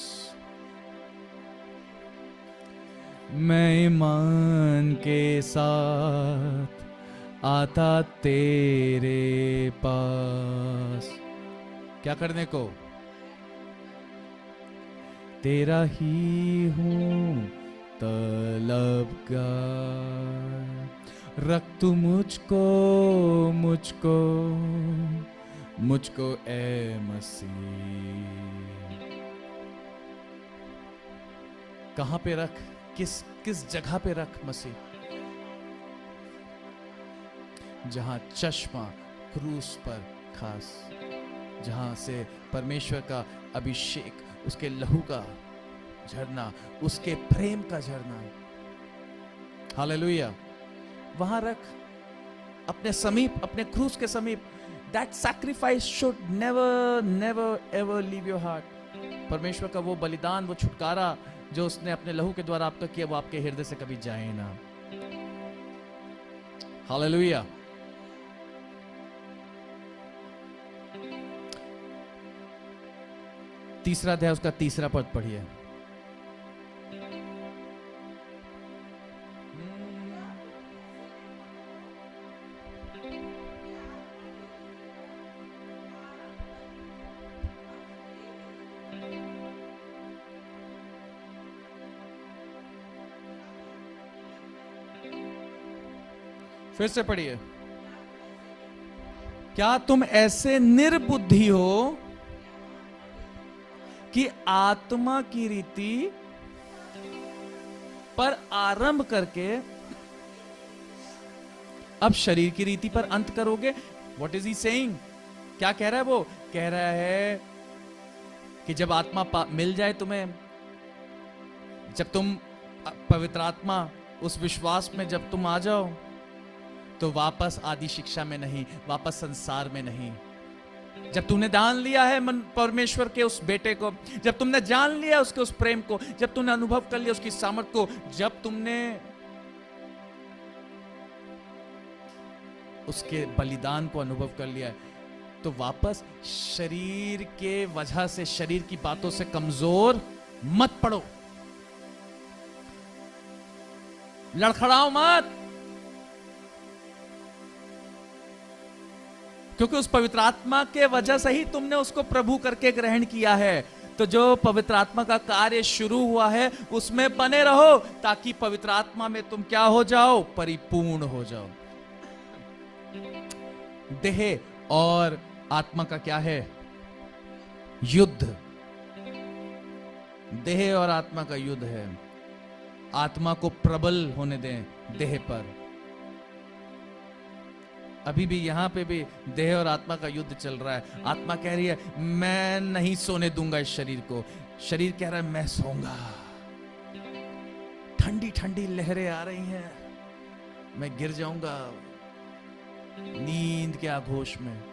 मैं ईमान के साथ आता तेरे पास, क्या करने को? तेरा ही हूं तलबगार, रख तू मुझको ए मसीह। कहां पे रख? किस जगह पे रख मसीह? जहां चश्मा क्रूस पर खास, जहां से परमेश्वर का अभिषेक, उसके लहू का झरना, उसके प्रेम का झरना, हालेलुया, वहां रख, अपने समीप, अपने क्रूस के समीप। That sacrifice should never ever leave your heart. परमेश्वर का वो बलिदान, वो छुटकारा जो उसने अपने लहू के द्वारा आपका किया, वो आपके हृदय से कभी जाए ना। हालेलुया। तीसरा अध्याय, उसका 3रा पद पढ़िए। फिर से पढ़िए। क्या तुम ऐसे निर्बुद्धि हो कि आत्मा की रीति पर आरंभ करके अब शरीर की रीति पर अंत करोगे? What is he saying? क्या कह रहा है वो? कह रहा है कि जब आत्मा मिल जाए तुम्हें, जब तुम पवित्र आत्मा, उस विश्वास में जब तुम आ जाओ, तो वापस आदि शिक्षा में नहीं, वापस संसार में नहीं। जब तुमने जान लिया है मन परमेश्वर के उस बेटे को, जब तुमने जान लिया उसके उस प्रेम को, जब तुमने अनुभव कर लिया उसकी सामर्थ को, जब तुमने उसके बलिदान को अनुभव कर लिया है, तो वापस शरीर के वजह से, शरीर की बातों से कमजोर मत पड़ो, लड़खड़ाओ मत, क्योंकि उस पवित्र आत्मा के वजह से ही तुमने उसको प्रभु करके ग्रहण किया है। तो जो पवित्र आत्मा का कार्य शुरू हुआ है उसमें बने रहो, ताकि पवित्र आत्मा में तुम क्या हो जाओ? परिपूर्ण हो जाओ। देह और आत्मा का क्या है? युद्ध, देह और आत्मा का युद्ध है। आत्मा को प्रबल होने दें देह पर। अभी भी यहां पे भी देह और आत्मा का युद्ध चल रहा है। आत्मा कह रही है मैं नहीं सोने दूंगा इस शरीर को, शरीर कह रहा है मैं सोऊंगा। ठंडी ठंडी लहरें आ रही हैं, मैं गिर जाऊंगा नींद के आघोष में।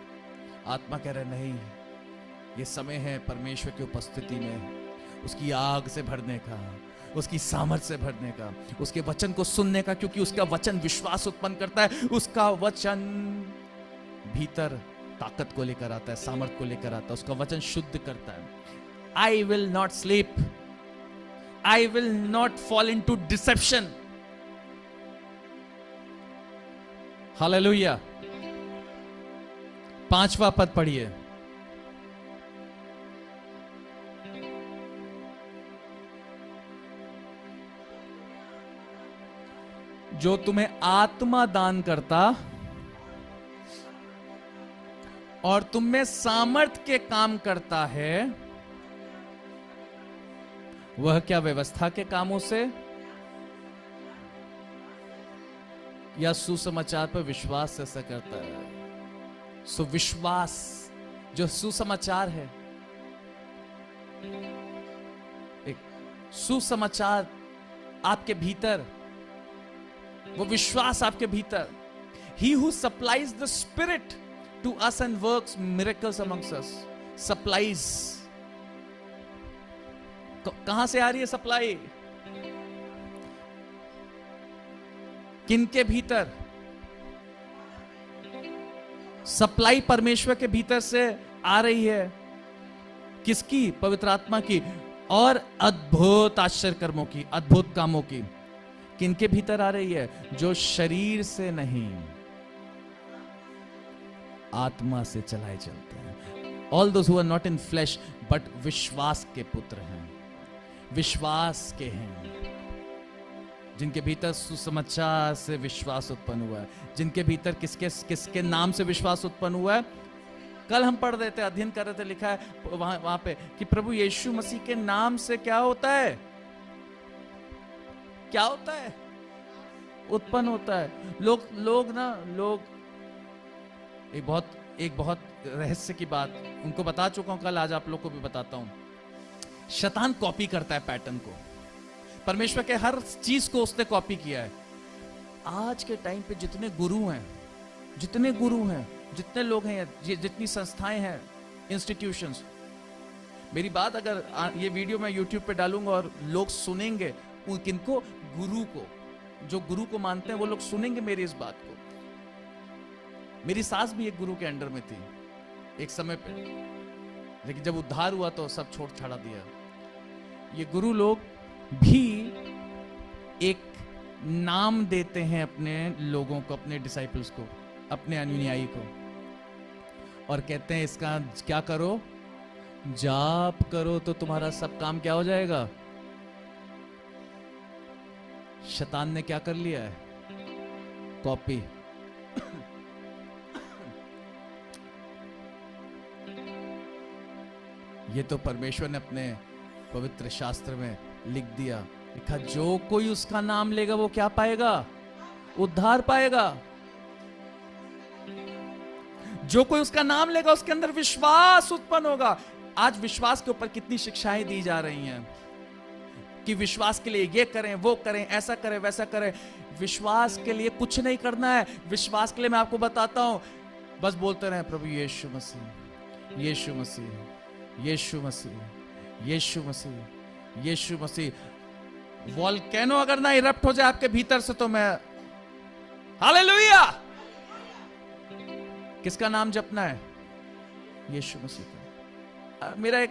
आत्मा कह रहा है नहीं, ये समय है परमेश्वर की उपस्थिति में उसकी आग से भरने का, उसकी सामर्थ से भरने का, उसके वचन को सुनने का, क्योंकि उसका वचन विश्वास उत्पन्न करता है। उसका वचन भीतर ताकत को लेकर आता है, सामर्थ को लेकर आता है, उसका वचन शुद्ध करता है। I will not sleep, I will not fall into deception. Hallelujah. 5वां पद पढ़िए। जो तुम्हें आत्मा दान करता और तुम में सामर्थ के काम करता है, वह क्या व्यवस्था के कामों से या सुसमाचार पर विश्वास से ऐसा करता है? सो विश्वास जो सुसमाचार है, एक सुसमाचार आपके भीतर, वो विश्वास आपके भीतर। He who supplies the Spirit to us and works miracles amongst us. Supplies. कहां से आ रही है सप्लाई? किनके भीतर? सप्लाई परमेश्वर के भीतर से आ रही है। किसकी? पवित्र आत्मा की। और अद्भुत आश्चर्य कर्मों की, अद्भुत कामों की। किनके भीतर आ रही है? जो शरीर से नहीं, आत्मा से चलाए चलते हैं। All those who are not in flesh but विश्वास के पुत्र हैं, विश्वास के हैं, जिनके भीतर सुसमाचार से विश्वास उत्पन्न हुआ है, जिनके भीतर किसके नाम से विश्वास उत्पन्न हुआ है। कल हम पढ़ रहे थे, अध्ययन कर रहे थे, लिखा है वहां पे कि प्रभु यीशु मसीह के नाम से क्या होता है? क्या होता है? उत्पन्न होता है। लोग एक बहुत रहस्य की बात उनको बता चुका हूं, कल आज आप लोग को भी बताता हूं। शैतान कॉपी करता है पैटर्न को। परमेश्वर के हर चीज को उसने कॉपी किया है। आज के टाइम पे जितने गुरु हैं, जितने लोग हैं, जितनी संस्थाएं हैं, इंस्टीट्यूशंस, मेरी बात अगर ये वीडियो मैं YouTube पे डालूंगा और लोग सुनेंगे, किनको? गुरु को, जो गुरु को मानते हैं वो लोग सुनेंगे मेरी इस बात को। मेरी सास भी एक गुरु के अंडर में थी एक समय पे, लेकिन जब उद्धार हुआ तो सब छोड़ छाड़ा दिया। ये गुरु लोग भी एक नाम देते हैं अपने लोगों को, अपने डिसाइपल्स को, अपने अनुयायी को, और कहते हैं इसका क्या करो? जाप करो तो तुम्हारा सब काम क्या हो जाएगा। शैतान ने क्या कर लिया है? कॉपी। ये तो परमेश्वर ने अपने पवित्र शास्त्र में लिख दिया, लिखा जो कोई उसका नाम लेगा वो क्या पाएगा? उद्धार पाएगा। जो कोई उसका नाम लेगा उसके अंदर विश्वास उत्पन्न होगा। आज विश्वास के ऊपर कितनी शिक्षाएं दी जा रही हैं कि विश्वास के लिए ये करें, वो करें, ऐसा करें, वैसा करें। विश्वास के लिए कुछ नहीं करना है। विश्वास के लिए मैं आपको बताता हूं, बस बोलते रहे प्रभु यीशु मसीह, यीशु मसीह, यीशु मसीह, यीशु मसीह, यीशु मसीह। वोल्केनो अगर ना इरप्ट हो जाए आपके भीतर से तो मैं हालेलुया। किसका नाम जपना है? यीशु मसीह का। मेरा एक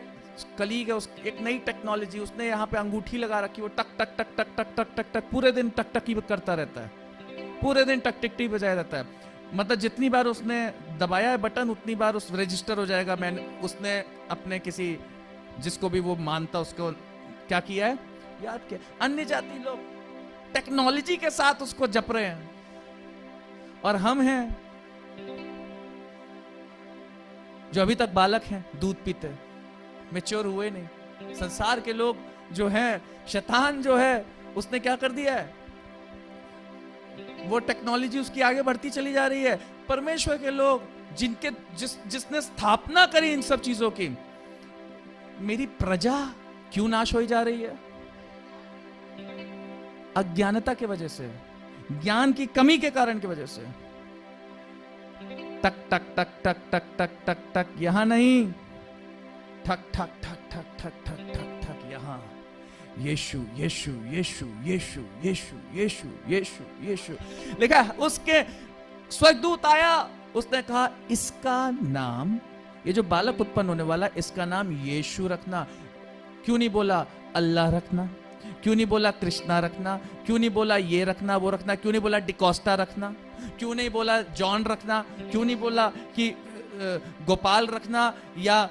कलीग है, एक नई टेक्नोलॉजी, उसने यहाँ पे अंगूठी लगा रखी, वो टक टक टक टक टक टक टक टक पूरे दिन टक टक ही करता रहता है, पूरे दिन टक टिक टिक बजाया रहता है। मतलब जितनी बार उसने दबाया है बटन उतनी बार उस रजिस्टर हो जाएगा। उसने अपने किसी जिसको भी वो मानता उसको क्या किया है? याद किया। अन्य जाति लोग टेक्नोलॉजी के साथ उसको जप रहे हैं, और हम हैं जो अभी तक बालक हैं, दूध पीते, मैच्योर हुए नहीं। संसार के लोग जो हैं, शैतान जो है उसने क्या कर दिया है, वो टेक्नोलॉजी उसकी आगे बढ़ती चली जा रही है। परमेश्वर के लोग जिसने स्थापना करी इन सब चीजों की, मेरी प्रजा क्यों नाश हो जा रही है? अज्ञानता के वजह से, ज्ञान की कमी के कारण की वजह से। टक टक टक टक टक टक टक टक, यहां नहीं, ठक ठक ठक ठक ठक ठक ठक ठक यहां। यीशु यीशु यीशु यीशु यीशु यीशु यीशु यीशु लिखा। उसके स्वर्गदूत आया, उसने कहा इसका नाम, ये जो बालक उत्पन्न होने वाला, इसका नाम यीशु रखना। क्यों नहीं बोला अल्लाह रखना? क्यों नहीं बोला कृष्णा रखना? क्यों नहीं बोला ये रखना वो रखना? क्यों नहीं बोला डिकोस्टा रखना? क्यों नहीं बोला जॉन रखना? क्यों नहीं बोला कि गोपाल रखना या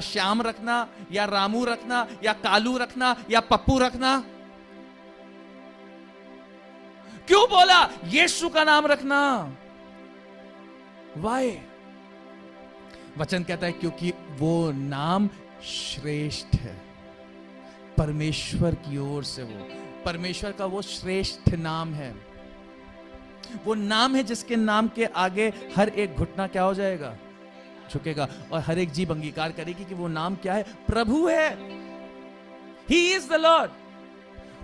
श्याम रखना या रामू रखना या कालू रखना या पप्पू रखना? क्यों बोला यीशु का नाम रखना? वाई? वचन कहता है क्योंकि वो नाम श्रेष्ठ है, परमेश्वर की ओर से, वो परमेश्वर का वो श्रेष्ठ नाम है। वो नाम है जिसके नाम के आगे हर एक घुटना क्या हो जाएगा? झुकेगा, और हर एक जीभ अंगीकार करेगी कि वो नाम क्या है? प्रभु है। He is the Lord।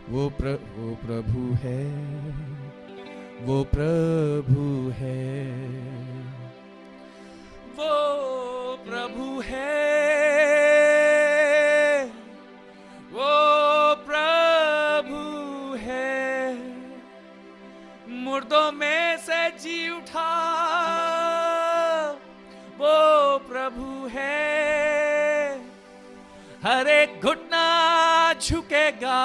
वो प्रभु है, वो प्रभु है, वो प्रभु है, वो प्रभु है। मुर्दों में से जी उठा, वो प्रभु है। हर एक घुटना झुकेगा,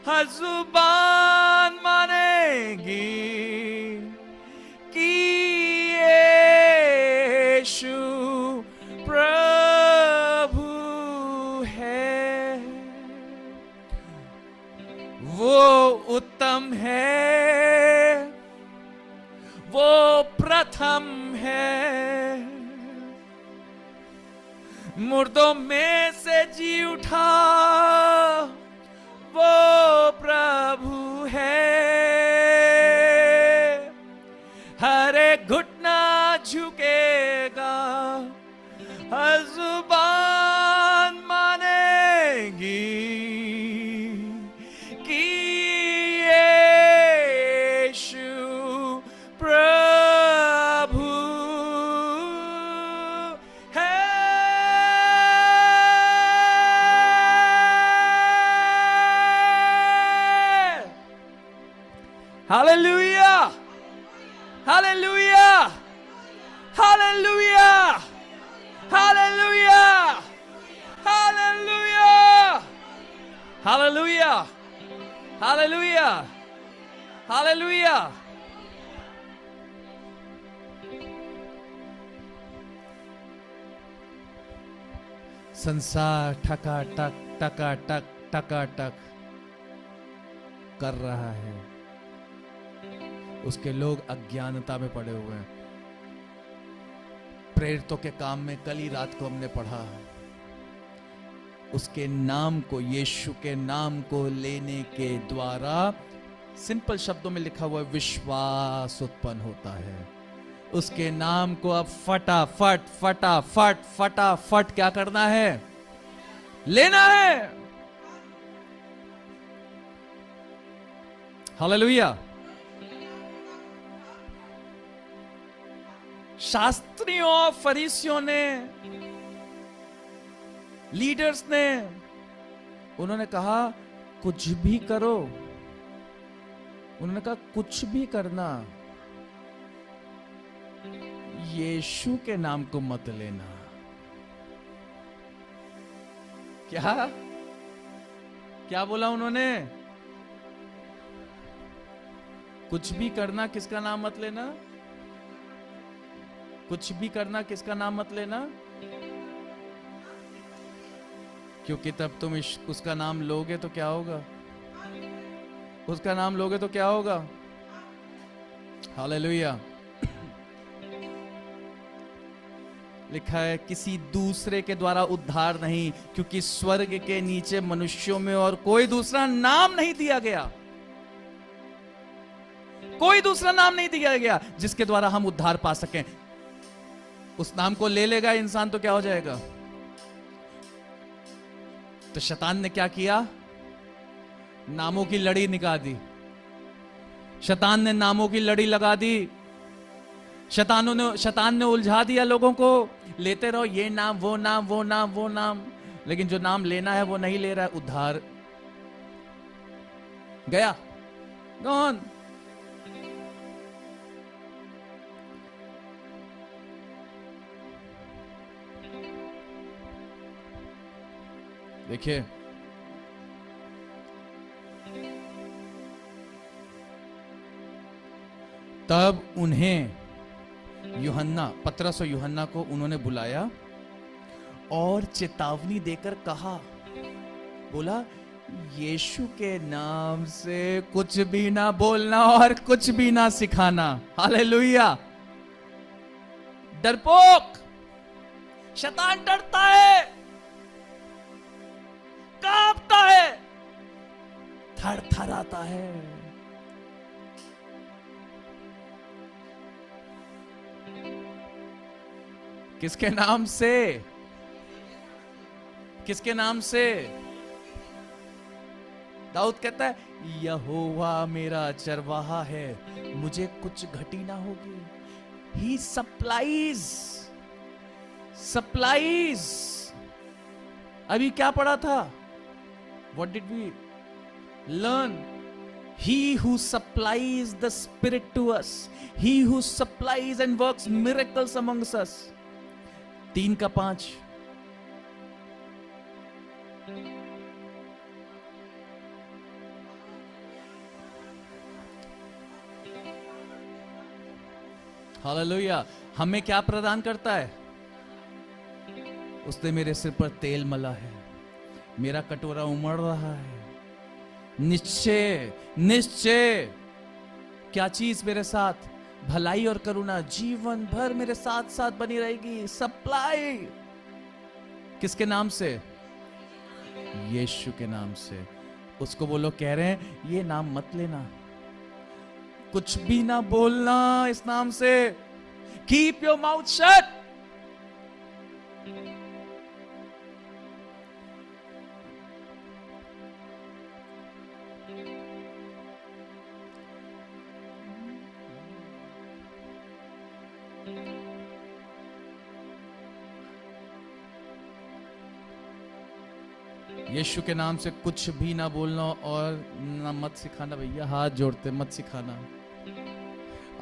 हर जुबान मानेगी कि यीशु प्रभु है। वो उत्तम है, वो प्रथम है। मुर्दों में से जी उठा, वो प्रभु है। हर एक घुटना झुकेगा, हर जुबान मानेगी कि यीशु प्रभु है। Hallelujah! Hallelujah! Hallelujah! Hallelujah! Hallelujah! Hallelujah! Hallelujah! Hallelujah! संसार ठकाठक टकाटक टकाटक कर रहा है, उसके लोग अज्ञानता में पड़े हुए हैं। प्रेरितों के काम में कल ही रात को हमने पढ़ा, उसके नाम को, यीशु के नाम को लेने के द्वारा, सिंपल शब्दों में लिखा हुआ है, विश्वास उत्पन्न होता है। उसके नाम को अब फटाफट फटाफट फटाफट क्या करना है? लेना है। हालेलुया। शास्त्रियों और फरीसियों ने, लीडर्स ने, उन्होंने कहा कुछ भी करो। उन्होंने कहा कुछ भी करना, यीशु के नाम को मत लेना। क्या क्या बोला उन्होंने? कुछ भी करना, किसका नाम मत लेना? कुछ भी करना, किसका नाम मत लेना? क्योंकि तब तुम उसका नाम लोगे तो क्या होगा? उसका नाम लोगे तो क्या होगा? हालेलुया। लिखा है किसी दूसरे के द्वारा उद्धार नहीं, क्योंकि स्वर्ग के नीचे मनुष्यों में और कोई दूसरा नाम नहीं दिया गया, कोई दूसरा नाम नहीं दिया गया जिसके द्वारा हम उद्धार पा सकें। उस नाम को ले लेगा इंसान तो क्या हो जाएगा? तो शैतान ने क्या किया? नामों की लड़ी निकाल दी। शैतान ने नामों की लड़ी लगा दी। शैतान ने उलझा दिया लोगों को। लेते रहो ये नाम, वो नाम, वो नाम, वो नाम, लेकिन जो नाम लेना है वो नहीं ले रहा है। उद्धार गया, गॉन। देखिए, तब उन्हें यूहन्ना, पतरस और यूहन्ना को उन्होंने बुलाया और चेतावनी देकर कहा, बोला यीशु के नाम से कुछ भी ना बोलना और कुछ भी ना सिखाना। हालेलुया। डरपोक, शैतान डरता है, कांपता है, थरथराता है। किसके नाम से? किसके नाम से? दाऊद कहता है यहोवा मेरा चरवाहा है, मुझे कुछ घटी ना होगी। ही सप्लाइज, सप्लाइज। अभी क्या पढ़ा था? What did we learn? He who supplies the Spirit to us, he who supplies and works miracles amongst us. 3:5। Hallelujah. हमें क्या प्रदान करता है? उसने मेरे सिर पर तेल मला है, मेरा कटोरा उमड़ रहा है। निश्चय, निश्चय क्या चीज मेरे साथ? भलाई और करुणा जीवन भर मेरे साथ साथ बनी रहेगी। सप्लाई किसके नाम से? यीशु के नाम से। उसको वो लोग कह रहे हैं ये नाम मत लेना, कुछ भी ना बोलना इस नाम से। Keep your mouth shut. यीशु के नाम से कुछ भी ना बोलना और ना मत सिखाना। भैया हाथ जोड़ते, मत सिखाना।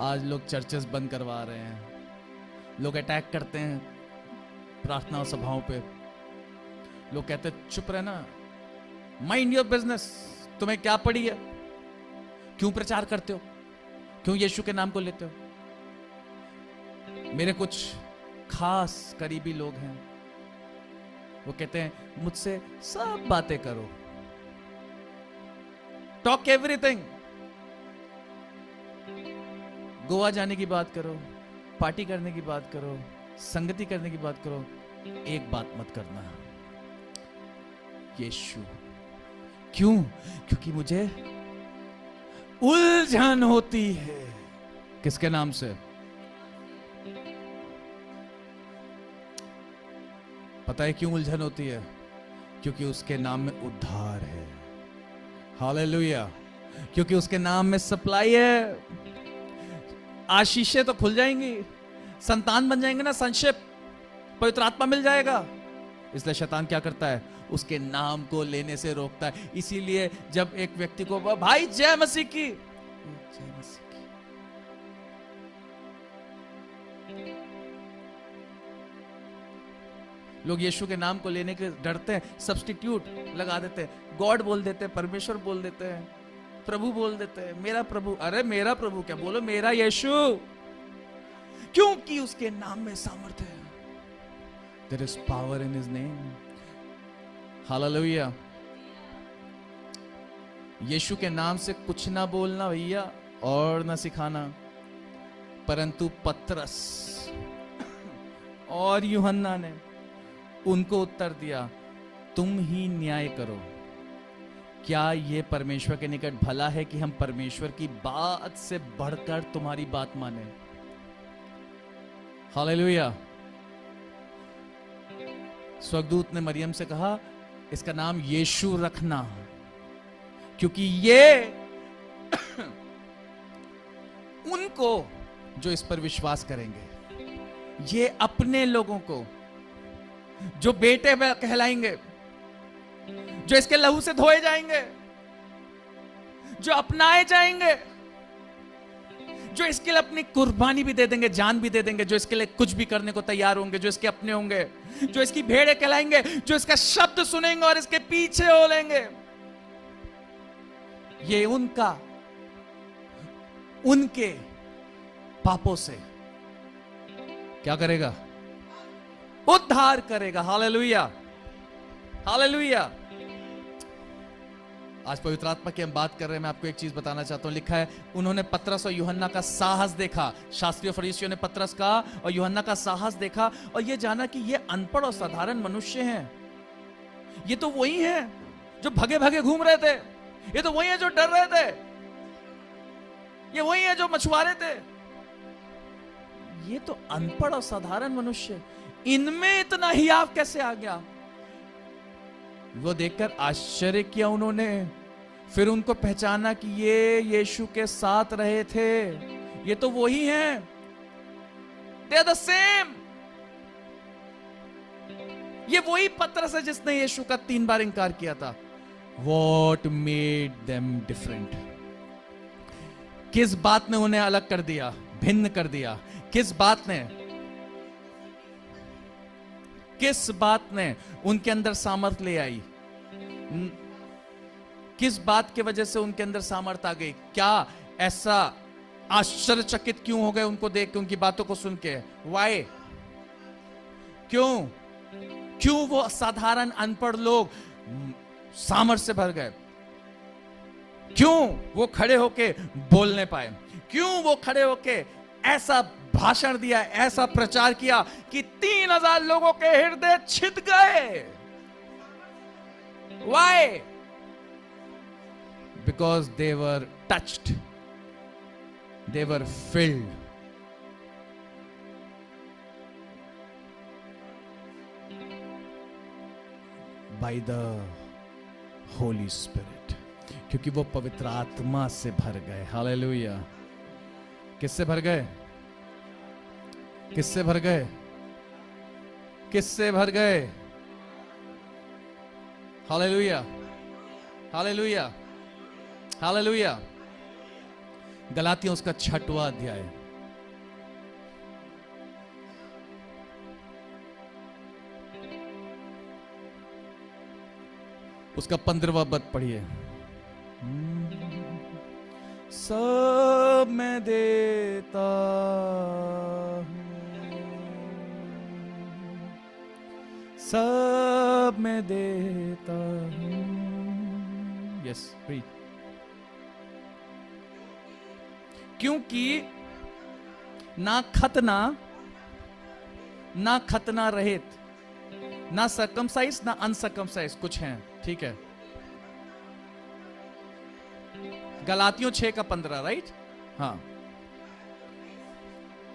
आज लोग चर्चेस बंद करवा रहे हैं, लोग अटैक करते हैं प्रार्थना सभाओं पे। लोग कहते हैं चुप रहना, माइंड योर बिजनेस। तुम्हें क्या पड़ी है? क्यों प्रचार करते हो? क्यों यीशु के नाम को लेते हो? मेरे कुछ खास करीबी लोग हैं, वो कहते हैं मुझसे सब बातें करो, टॉक एवरीथिंग। गोवा जाने की बात करो, पार्टी करने की बात करो, संगति करने की बात करो, एक बात मत करना, यीशु। क्यों? क्योंकि मुझे उलझन होती है। किसके नाम से? पता है क्यों उलझन होती है? क्योंकि उसके नाम में उद्धार है। हालेलुया। क्योंकि उसके नाम में सप्लाई है। आशीषें तो खुल जाएंगी, संतान बन जाएंगे ना, संशिप, पवित्र आत्मा मिल जाएगा। इसलिए शैतान क्या करता है? उसके नाम को लेने से रोकता है। इसीलिए जब एक व्यक्ति को भाई जय मसीह की, जय मसीह की, लोग यीशु के नाम को लेने के डरते हैं, सब्स्टिट्यूट लगा देते हैं, गॉड बोल देते हैं, परमेश्वर बोल देते हैं, प्रभु बोल देते हैं, मेरा प्रभु। अरे मेरा प्रभु क्या, बोलो मेरा यीशु, क्योंकि उसके नाम में सामर्थ्य है। There is power in his name. Hallelujah. यीशु के नाम से कुछ ना बोलना भैया और ना सिखाना, परंतु पतरस और यूहन्ना ने उनको उत्तर दिया, तुम ही न्याय करो। क्या यह परमेश्वर के निकट भला है कि हम परमेश्वर की बात से बढ़कर तुम्हारी बात माने? हालेलुया। स्वर्गदूत ने मरियम से कहा, इसका नाम यीशु रखना, क्योंकि ये उनको जो इस पर विश्वास करेंगे, ये अपने लोगों को जो बेटे कहलाएंगे, जो इसके लहू से धोए जाएंगे, जो अपनाए जाएंगे, जो इसके लिए अपनी कुर्बानी भी दे देंगे, जान भी दे देंगे, जो इसके लिए कुछ भी करने को तैयार होंगे, जो इसके अपने होंगे, जो इसकी भेड़े कहलाएंगे, जो इसका शब्द सुनेंगे और इसके पीछे हो लेंगे, ये उनके पापों से क्या करेगा? उद्धार करेगा। Hallelujah, hallelujah. आज पवित्र आत्मा की हम बात कर रहे हैं। मैं आपको एक चीज बताना चाहता हूं। लिखा है, उन्होंने पतरस और यूहन्ना का साहस देखा। शास्त्रीय फरीसियों ने पतरस का और यूहन्ना का साहस देखा और यह जाना कि ये अनपढ़ और साधारण मनुष्य हैं। ये तो वही हैं जो भगे भगे घूम रहे थे, ये तो वही है जो डर रहे थे, ये वही है जो मछुआरे थे। ये तो अनपढ़ और साधारण मनुष्य, इनमें इतना हियाव कैसे आ गया? वो देखकर आश्चर्य किया उन्होंने। फिर उनको पहचाना कि ये यीशु के साथ रहे थे, ये तो वही हैं, दे आर द सेम। ये वही पतरस है जिसने यीशु का 3 बार इंकार किया था। What made them different? किस बात ने उन्हें अलग कर दिया, भिन्न कर दिया? किस बात ने उनके अंदर सामर्थ ले आई? किस बात की वजह से उनके अंदर सामर्थ आ गई? क्या ऐसा आश्चर्यचकित क्यों हो गए उनको देख के, उनकी बातों को सुन के? वाई? क्यों वो साधारण अनपढ़ लोग सामर्थ से भर गए? क्यों वो खड़े होके बोलने पाए? क्यों वो खड़े होके ऐसा भाषण दिया, ऐसा प्रचार किया कि 3000 लोगों के हृदय छिद गए? Why? Because they were touched, they were filled by the Holy Spirit, क्योंकि वो पवित्र आत्मा से भर गए। हालेलुया। किससे भर गए? किससे भर गए? किससे भर गए? Hallelujah, hallelujah, hallelujah. गलातियों उसका 6वां अध्याय, उसका 15वां पद पढ़िए। सब मैं देता हूं, सब मैं देता हूं। Yes, read. क्योंकि ना खतना रहित, ना सर्कमसाइज ना अनसर्कमसाइज कुछ हैं, ठीक है? गलातियों 6:15, राइट? हाँ।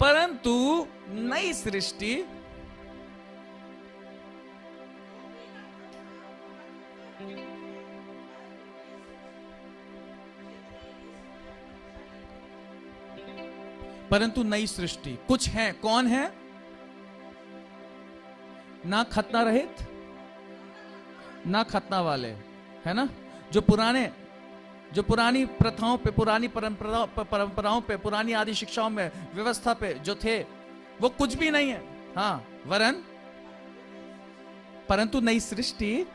परंतु नई सृष्टि कुछ हैं। कौन है? ना खतना रहित, ना खतना वाले, है ना? जो पुरानी प्रथाओं पे, पुरानी परंपराओं पे, पुरानी आदि शिक्षाओं में, व्यवस्था पे जो थे, वो कुछ भी नहीं है। हाँ, परंतु नई सृष्टि,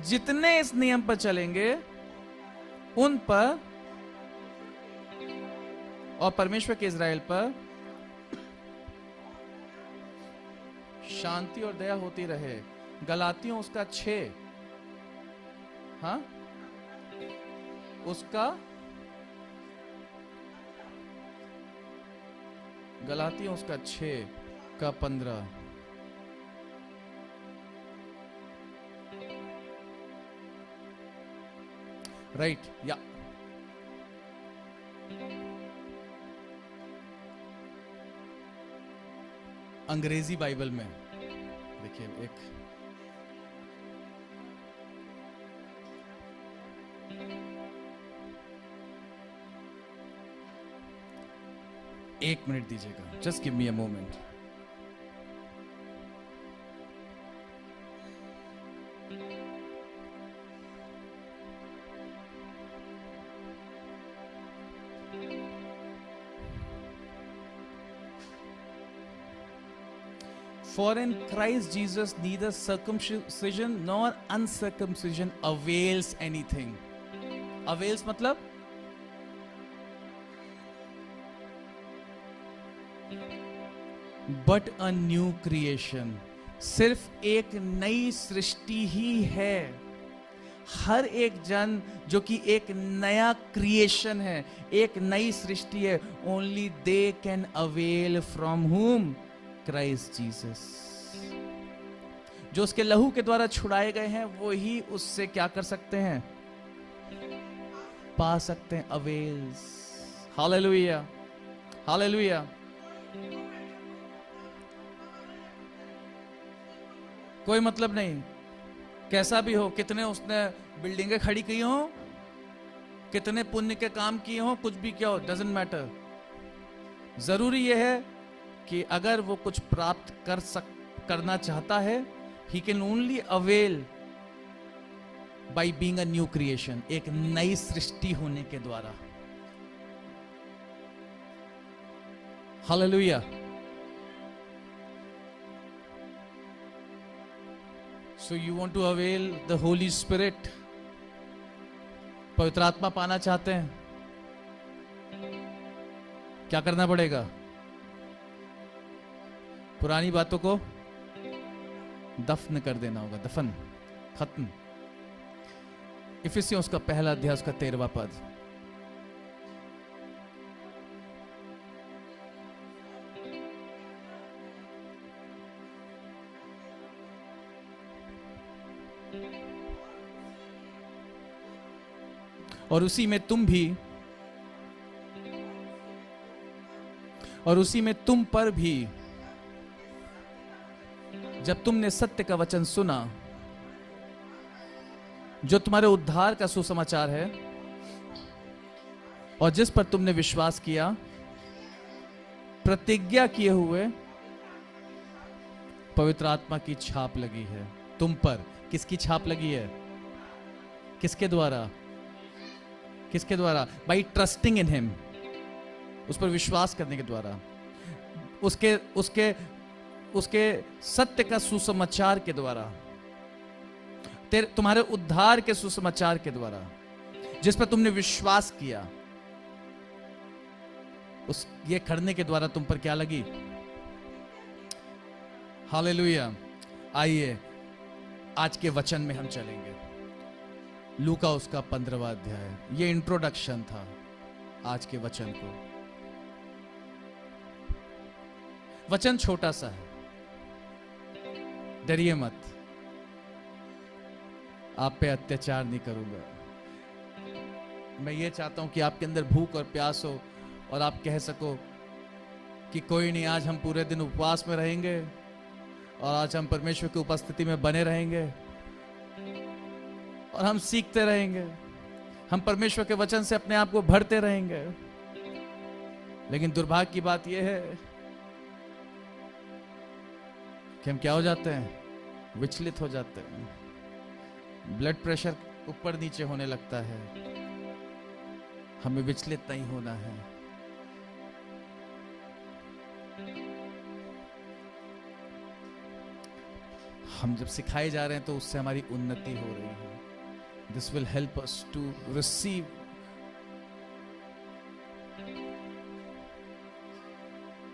जितने इस नियम पर चलेंगे उन पर और परमेश्वर के इज़राइल पर शांति और दया होती रहे। गलातियों उसका 6, हाँ, उसका गलातियों उसका 6 उसका 15। राइट या अंग्रेजी बाइबल में देखिए एक मिनट दीजिएगा, just give me a moment. For in Christ Jesus neither circumcision nor uncircumcision avails anything. Avails मतलब but a new creation. सिर्फ एक नई सृष्टि ही है। हर एक जन जो कि एक नया क्रिएशन है, एक नई सृष्टि है, only they can avail from whom? Christ Jesus. जो उसके लहू के द्वारा छुड़ाए गए हैं वो ही उससे क्या कर सकते हैं? पा सकते हैं अवेल्स। Hallelujah, hallelujah. कोई मतलब नहीं, कैसा भी हो, कितने उसने बिल्डिंगें खड़ी की हो, कितने पुण्य के काम किए हो, कुछ भी क्या हो, डजंट मैटर। जरूरी यह है कि अगर वो कुछ प्राप्त करना चाहता है, he can only avail by being a new creation, एक नई सृष्टि होने के द्वारा। Hallelujah. So you want to avail the holy spirit, पवित्र आत्मा पाना चाहते हैं, क्या करना पड़ेगा? पुरानी बातों को दफन कर देना होगा, दफन, खत्म। इफिसियों उसका पहला अध्याय उसका 13वां पद। और उसी में तुम भी, और उसी में तुम पर भी, जब तुमने सत्य का वचन सुना, जो तुम्हारे उद्धार का सुसमाचार है, और जिस पर तुमने विश्वास किया, प्रतिज्ञा किए हुए पवित्र आत्मा की छाप लगी है तुम पर। किसकी छाप लगी है? किसके द्वारा? किसके द्वारा? बाई ट्रस्टिंग इन हिम, उस पर विश्वास करने के द्वारा, उसके उसके उसके सत्य का सुसमाचार के द्वारा, तुम्हारे उद्धार के सुसमाचार के द्वारा, जिस पर तुमने विश्वास किया, उस ये करने के द्वारा तुम पर क्या लगी? हालेलुया। आइए आज के वचन में हम चलेंगे। लूका उसका 15वां अध्याय। ये इंट्रोडक्शन था आज के वचन को। वचन छोटा सा है, डरिए मत, आप पे अत्याचार नहीं करूंगा। मैं ये चाहता हूं कि आपके अंदर भूख और प्यास हो और आप कह सको कि कोई नहीं, आज हम पूरे दिन उपवास में रहेंगे और आज हम परमेश्वर की उपस्थिति में बने रहेंगे और हम सीखते रहेंगे, हम परमेश्वर के वचन से अपने आप को भरते रहेंगे। लेकिन दुर्भाग्य की बात यह है कि हम क्या हो जाते हैं? विचलित हो जाते हैं। ब्लड प्रेशर ऊपर नीचे होने लगता है। हमें विचलित नहीं होना है। हम जब सिखाए जा रहे हैं तो उससे हमारी उन्नति हो रही है। This will help us to receive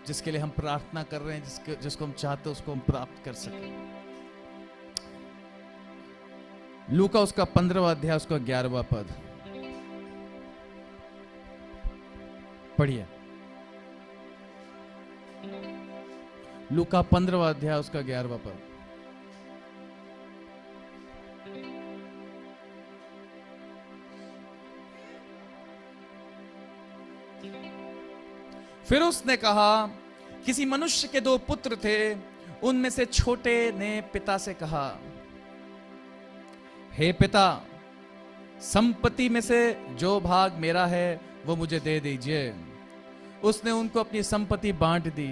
जिसके लिए हम प्रार्थना कर रहे हैं, जिसको हम चाहते हैं उसको हम प्राप्त कर सकें। लूका उसका 15वां अध्याय उसका 11वां पद पढ़िए। लूका 15वां अध्याय उसका 11वां पद। फिर उसने कहा, किसी मनुष्य के 2 पुत्र थे, उनमें से छोटे ने पिता से कहा, हे पिता, संपत्ति में से जो भाग मेरा है वो मुझे दे दीजिए। उसने उनको अपनी संपत्ति बांट दी।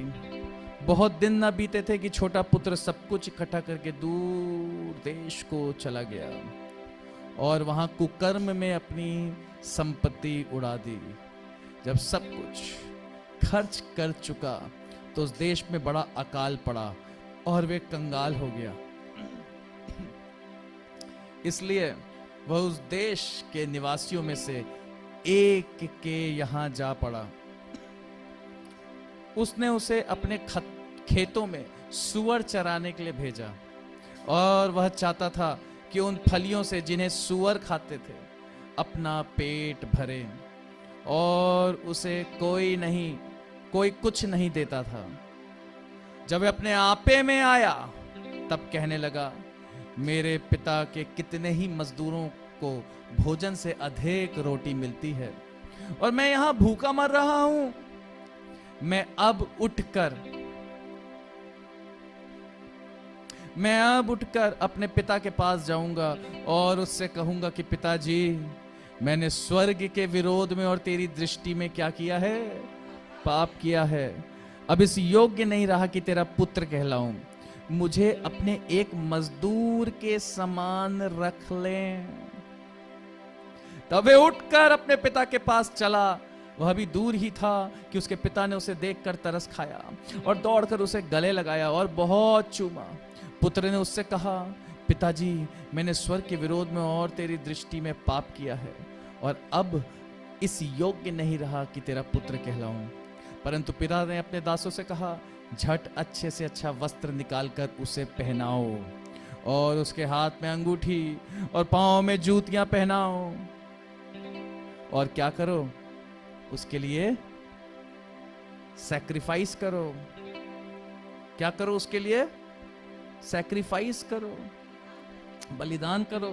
बहुत दिन न बीते थे कि छोटा पुत्र सब कुछ इकट्ठा करके दूर देश को चला गया और वहां कुकर्म में अपनी संपत्ति उड़ा दी। जब सब कुछ खर्च कर चुका तो उस देश में बड़ा अकाल पड़ा और वे कंगाल हो गया। इसलिए वह उस देश के निवासियों में से एक के यहां जा पड़ा। उसने उसे अपने खेतों में सूअर चराने के लिए भेजा और वह चाहता था कि उन फलियों से जिन्हें सूअर खाते थे अपना पेट भरे, और उसे कोई कुछ नहीं देता था। जब वह अपने आपे में आया तब कहने लगा, मेरे पिता के कितने ही मजदूरों को भोजन से अधिक रोटी मिलती है और मैं यहां भूखा मर रहा हूं। मैं अब उठकर अपने पिता के पास जाऊंगा और उससे कहूंगा कि पिताजी, मैंने स्वर्ग के विरोध में और तेरी दृष्टि में क्या किया है? पाप किया है। अब इस योग्य नहीं रहा कि तेरा पुत्र कहलाऊं। मुझे अपने एक मजदूर के समान रख लें। तब वे उठकर अपने पिता के पास चला। वह भी दूर ही था कि उसके पिता ने उसे देखकर तरस खाया और दौड़कर उसे गले लगाया और बहुत चूमा। पुत्र ने उससे कहा, पिताजी, मैंने स्वर्ग के विरोध में और तेरी दृष्टि में पाप किया है और अब इस योग्य नहीं रहा कि तेरा पुत्र कहलाऊं। परंतु पिता ने अपने दासों से कहा, झट अच्छे से अच्छा वस्त्र निकालकर उसे पहनाओ और उसके हाथ में अंगूठी और पांव में जूतियां पहनाओ। और क्या करो? उसके लिए सैक्रिफाइस करो। क्या करो? उसके लिए सैक्रिफाइस करो, बलिदान करो।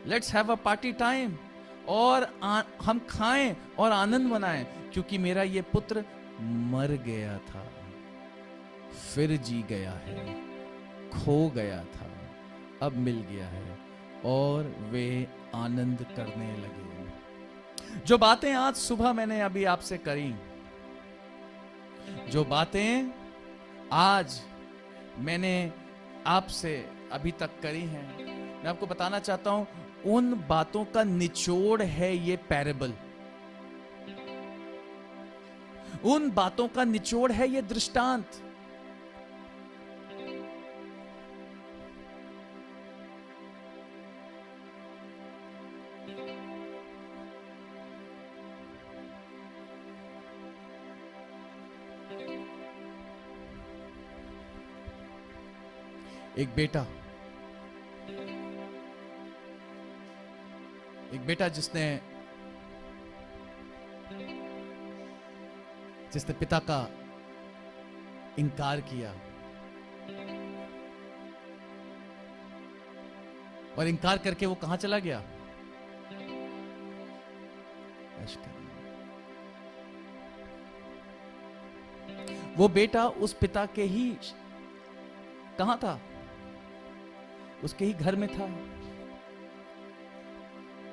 Let's have a party time, और हम खाएं और आनंद मनाएं, क्योंकि मेरा ये पुत्र मर गया था, फिर जी गया है, खो गया था, अब मिल गया है। और वे आनंद करने लगे। जो बातें आज सुबह मैंने अभी आपसे करी, जो बातें आज मैंने आपसे अभी तक करी हैं, मैं आपको बताना चाहता हूं, उन बातों का निचोड़ है ये पैरेबल। उन बातों का निचोड़ है ये दृष्टांत। एक बेटा जिसने पिता का इनकार किया, और इनकार करके वो कहां चला गया? वो बेटा उस पिता के ही कहां था? उसके ही घर में था,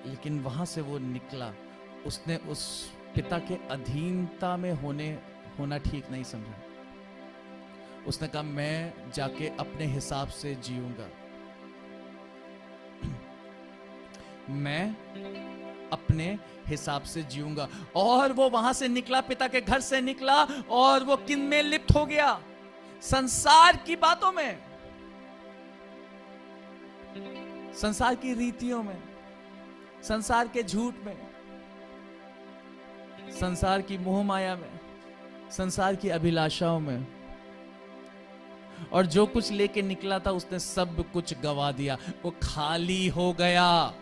लेकिन वहां से वो निकला। उसने उस पिता के अधीनता में होना ठीक नहीं समझा। उसने कहा, मैं जाके अपने हिसाब से जीऊंगा, मैं अपने हिसाब से जीऊंगा। और वो वहां से निकला, पिता के घर से निकला, और वो किन में लिप्त हो गया? संसार की बातों में, संसार की रीतियों में, संसार के झूठ में, संसार की मोह माया में, संसार की अभिलाषाओं में। और जो कुछ लेके निकला था उसने सब कुछ गवा दिया, वो खाली हो गया।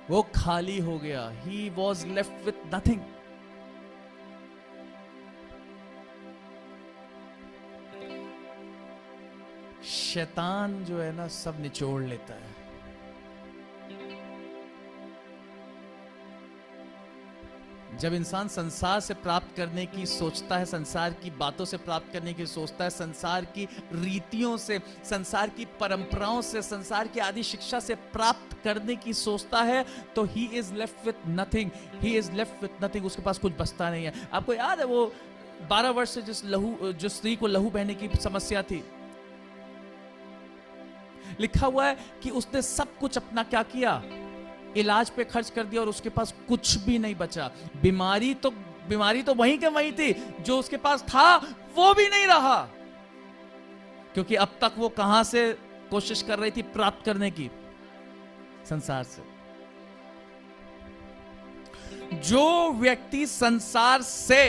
वो खाली हो गया। He was left with nothing. शैतान जो है ना, सब निचोड़ लेता है। जब इंसान संसार से प्राप्त करने की सोचता है, संसार की बातों से प्राप्त करने की सोचता है, संसार की रीतियों से, संसार की परंपराओं से, संसार की आदि शिक्षा से प्राप्त करने की सोचता है, तो he is left with nothing. He is left with nothing. उसके पास कुछ बचता नहीं है। आपको याद है वो 12 वर्ष से जिस स्त्री को लहू बहने की समस्या थी, लिखा हुआ है कि उसने सब कुछ अपना क्या किया, इलाज पे खर्च कर दिया और उसके पास कुछ भी नहीं बचा। बीमारी तो वहीं के वहीं थी, जो उसके पास था वो भी नहीं रहा, क्योंकि अब तक वो कहां से कोशिश कर रही थी प्राप्त करने की, संसार से। जो व्यक्ति संसार से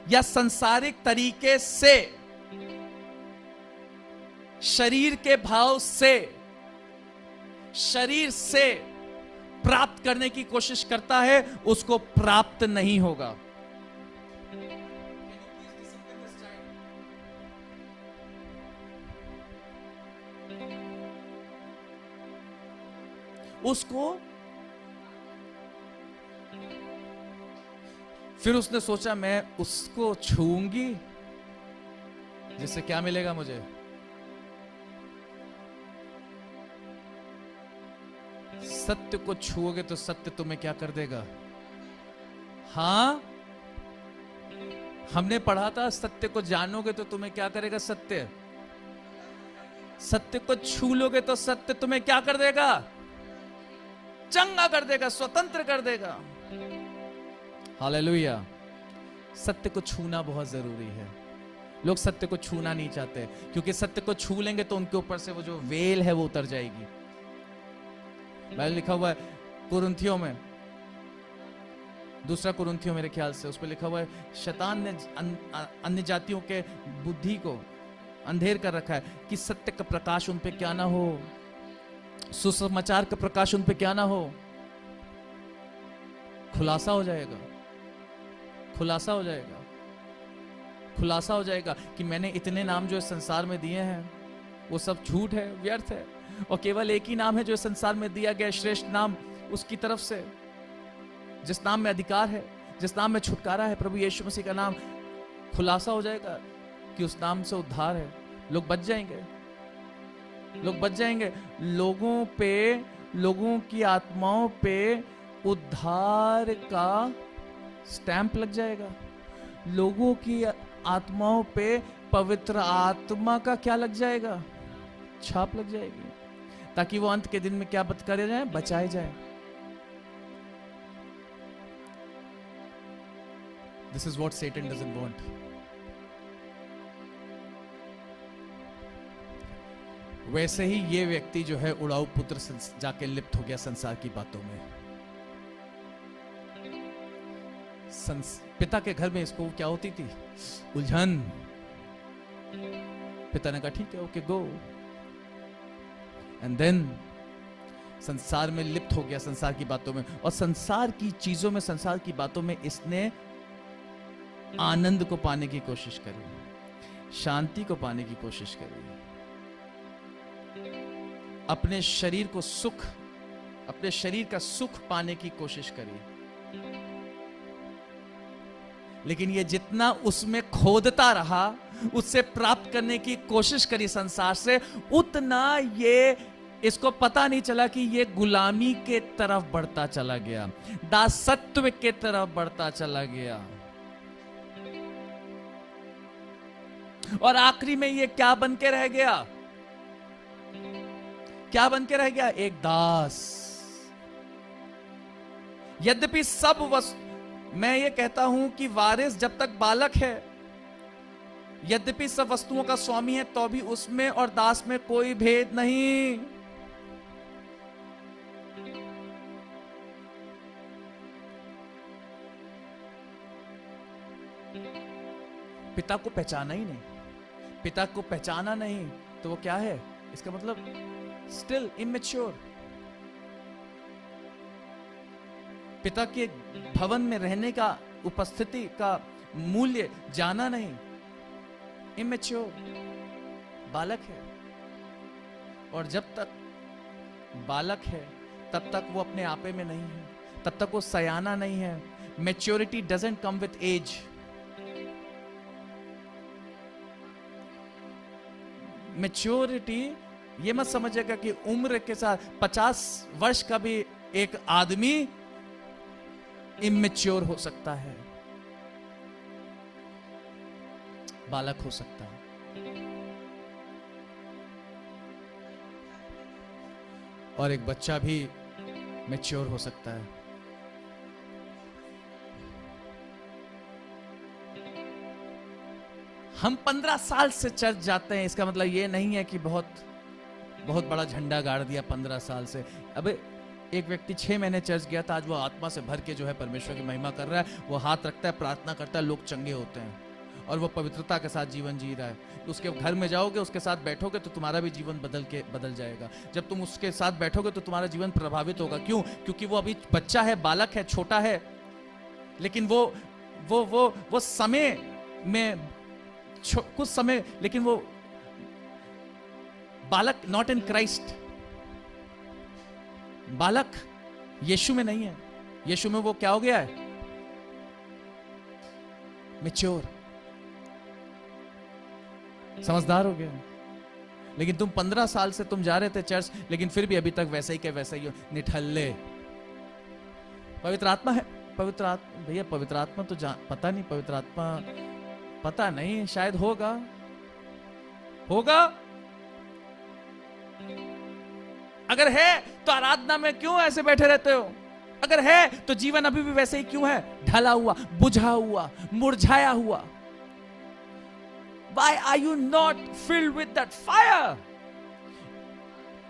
या सांसारिक तरीके से, शरीर के भाव से, शरीर से प्राप्त करने की कोशिश करता है, उसको प्राप्त नहीं होगा। उसको फिर उसने सोचा मैं उसको छूंगी, जिससे क्या मिलेगा मुझे? सत्य को छुओगे तो सत्य तुम्हें क्या कर देगा? हां, हमने पढ़ा था सत्य को जानोगे तो तुम्हें क्या करेगा? सत्य। सत्य को छू लोगे तो सत्य तुम्हें क्या कर देगा? चंगा कर देगा, स्वतंत्र कर देगा। हालेलुया। सत्य को छूना बहुत जरूरी है। लोग सत्य को छूना नहीं चाहते, क्योंकि सत्य को छू लेंगे तो उनके ऊपर से वो जो वेल है वो उतर जाएगी। बाइबल लिखा हुआ है कुरिन्थियों में, 2 कुरिन्थियों मेरे ख्याल से, उस पर लिखा हुआ है शैतान ने अन्य जातियों के बुद्धि को अंधेर कर रखा है कि सत्य का प्रकाश उन पे क्या ना हो, सुसमाचार का प्रकाश उन पे क्या ना हो। खुलासा हो जाएगा, खुलासा हो जाएगा, खुलासा हो जाएगा कि मैंने इतने नाम जो इस संसार में दिए हैं वो सब झूठ है, व्यर्थ है, और केवल एक ही नाम है जो इस संसार में दिया गया, श्रेष्ठ नाम उसकी तरफ से, जिस नाम में अधिकार है, जिस नाम में छुटकारा है, प्रभु यीशु मसीह का नाम। खुलासा हो जाएगा कि उस नाम से उद्धार है। लोग बच जाएंगे, लोग बच जाएंगे। लोगों पे, लोगों की आत्माओं पे उद्धार का स्टैंप लग जाएगा। लोगों की आत्माओं पे पवित्र आत्मा का क्या लग जाएगा? छाप लग जाएगी, ताकि वो अंत के दिन में क्या करे जाए? बचाए जाए। This is what Satan doesn't want. वैसे ही ये व्यक्ति जो है उड़ाऊ पुत्र जाके लिप्त हो गया संसार की बातों में। पिता के घर में इसको क्या होती थी? उलझन। पिता ने कहा ठीक है, ओके गो। एंड देन संसार में लिप्त हो गया, संसार की बातों में, और संसार की चीजों में, संसार की बातों में इसने आनंद को पाने की कोशिश करी, शांति को पाने की कोशिश करी, अपने शरीर को सुख, अपने शरीर का सुख पाने की कोशिश करी। लेकिन ये जितना उसमें खोदता रहा, उससे प्राप्त करने की कोशिश करी संसार से, उतना ये इसको पता नहीं चला कि ये गुलामी के तरफ बढ़ता चला गया, दासत्व के तरफ बढ़ता चला गया। और आखिरी में ये क्या बन के रह गया? क्या बन के रह गया? एक दास। यद्यपि सब वस्तु, मैं ये कहता हूं कि वारिस जब तक बालक है, यद्यपि सब वस्तुओं का स्वामी है, तो भी उसमें और दास में कोई भेद नहीं। पिता को पहचाना ही नहीं, पिता को पहचाना नहीं, तो वो क्या है? इसका मतलब स्टिल इमेच्योर। पिता के भवन में रहने का, उपस्थिति का मूल्य जाना नहीं। इमेच्योर बालक है, और जब तक बालक है तब तक वो अपने आपे में नहीं है, तब तक वो सयाना नहीं है। Maturity doesn't come with age. Maturity ये मत समझेगा कि उम्र के साथ 50 वर्ष का भी एक आदमी इमेच्योर हो सकता है, बालक हो सकता है। और एक बच्चा भी मैच्योर हो सकता है। हम 15 साल से चर्च जाते हैं, इसका मतलब ये नहीं है कि बहुत बड़ा झंडा गाड़ दिया 15 साल से। अबे एक व्यक्ति 6 महीने चर्च गया था, आज वो आत्मा से भर के जो है परमेश्वर की महिमा कर रहा है, वो हाथ रखता है, प्रार्थना करता है, लोग चंगे होते हैं, और वो पवित्रता के साथ जीवन जी रहा है। उसके घर में जाओगे, उसके साथ बैठोगे तो तुम्हारा भी जीवन बदल जाएगा। जब तुम उसके साथ बैठोगे तो तुम्हारा जीवन प्रभावित होगा। क्यों? क्योंकि वो अभी बच्चा है, बालक है, छोटा है, लेकिन वो समय में कुछ समय, लेकिन वो बालक नॉट इन क्राइस्ट। बालक यीशु में नहीं है। यीशु में वो क्या हो गया है? मैच्योर, समझदार हो गया। लेकिन तुम 15 साल से तुम जा रहे थे चर्च, लेकिन फिर भी अभी तक वैसे ही के वैसे ही हो, निठल्ले। पवित्र आत्मा है, पवित्र आत्मा भैया, पवित्र आत्मा तो पता नहीं, पवित्र आत्मा पता नहीं, शायद होगा। अगर है तो आराधना में क्यों ऐसे बैठे रहते हो? अगर है तो जीवन अभी भी वैसे ही क्यों है? ढला हुआ, बुझा हुआ, मुरझाया हुआ। Why are you not filled with that fire?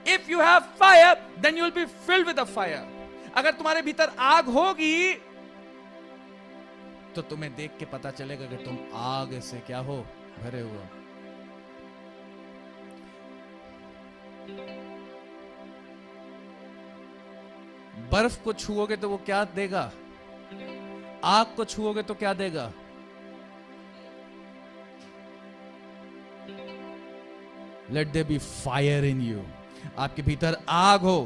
If you have fire, then you will be filled with the fire. अगर तुम्हारे भीतर आग होगी तो तुम्हें देख के पता चलेगा कि तुम आग से क्या हो, भरे हुए। बर्फ को छुओगे तो वो क्या देगा? आग को छुओगे तो क्या देगा? Let there be fire in you. आपके भीतर आग हो,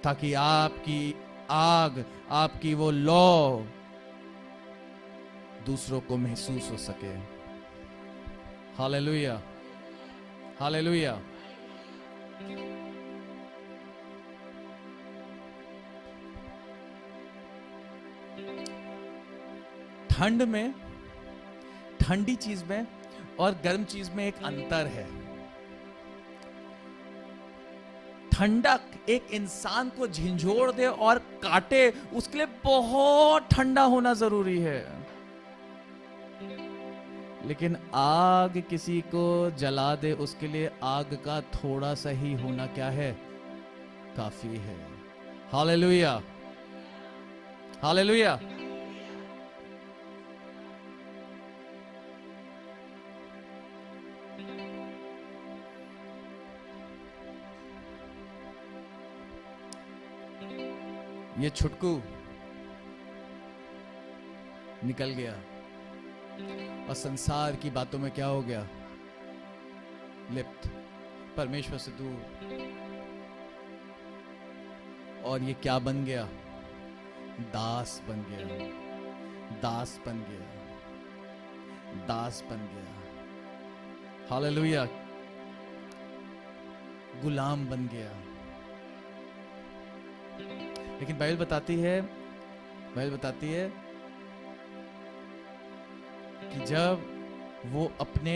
ताकि आपकी आग, आपकी वो लौ दूसरों को महसूस हो सके। Hallelujah, hallelujah. ठंड में, ठंडी चीज में और गर्म चीज में एक अंतर है। ठंडक एक इंसान को झिंझोड़ दे और काटे, उसके लिए बहुत ठंडा होना जरूरी है। लेकिन आग किसी को जला दे, उसके लिए आग का थोड़ा सा ही होना क्या है? काफी है। Hallelujah, hallelujah. ये छुटकू निकल गया और संसार की बातों में क्या हो गया? लिप्त, परमेश्वर से दूर। और ये क्या बन गया? दास बन गया, दास बन गया, दास बन गया। हालेलुया। गुलाम बन गया। लेकिन बाइबल बताती है कि जब वो अपने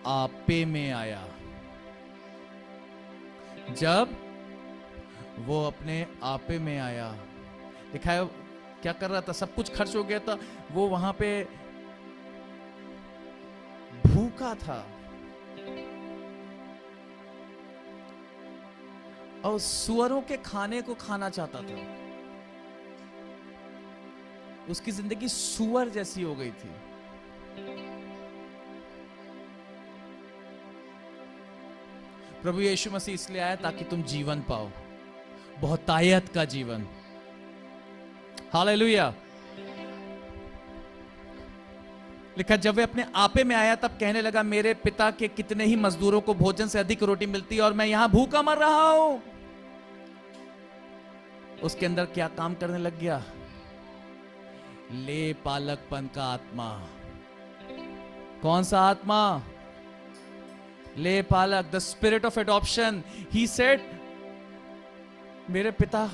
आपे में आया, जब वो अपने आपे में आया, दिखाया क्या कर रहा था? सब कुछ खर्च हो गया था, वो वहां पे भूखा था और सुअरों के खाने को खाना चाहता था। उसकी जिंदगी सुअर जैसी हो गई थी। प्रभु यीशु मसीह इसलिए आया ताकि तुम जीवन पाओ, बहुतायत का जीवन। हालेलुया। लिखा, जब वे अपने आपे में आया तब कहने लगा, मेरे पिता के कितने ही मजदूरों को भोजन से अधिक रोटी मिलती है और मैं यहां भूखा मर रहा हूं। उसके अंदर क्या काम करने लग गया? ले पालकपन का आत्मा। कौन सा आत्मा? ले पालक, the spirit of adoption. He said, मेरे पिता,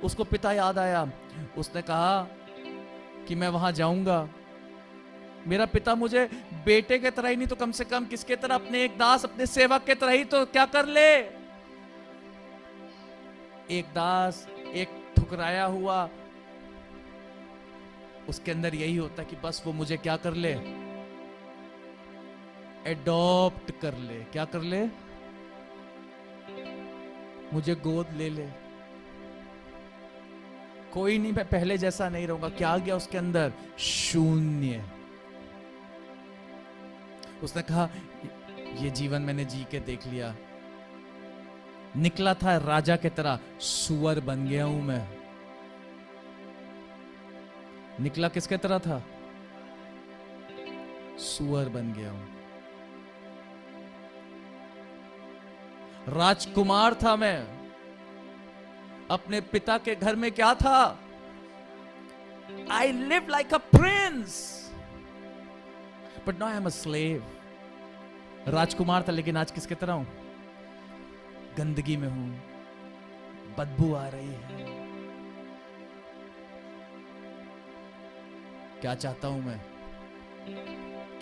उसको पिता याद आया। उसने कहा कि मैं वहां जाऊंगा, मेरा पिता मुझे बेटे के तरह ही नहीं तो कम से कम किसके तरह, अपने एक दास, अपने सेवक के तरह ही तो क्या कर ले। एक दास, एक ठुकराया हुआ, उसके अंदर यही होता कि बस वो मुझे क्या कर ले, एडॉप्ट कर ले। क्या कर ले? मुझे गोद ले ले। कोई नहीं, मैं पहले जैसा नहीं रहूंगा। क्या आ गया उसके अंदर? शून्य। उसने कहा, ये जीवन मैंने जी के देख लिया। निकला था राजा के तरह, सुअर बन गया हूं मैं। निकला किसके तरह था? सुअर बन गया हूं। राजकुमार था मैं, अपने पिता के घर में क्या था? I live like a prince, but now I am a slave. राजकुमार था, लेकिन आज किसके तरह हूं? गंदगी में हूं, बदबू आ रही है। क्या चाहता हूं मैं?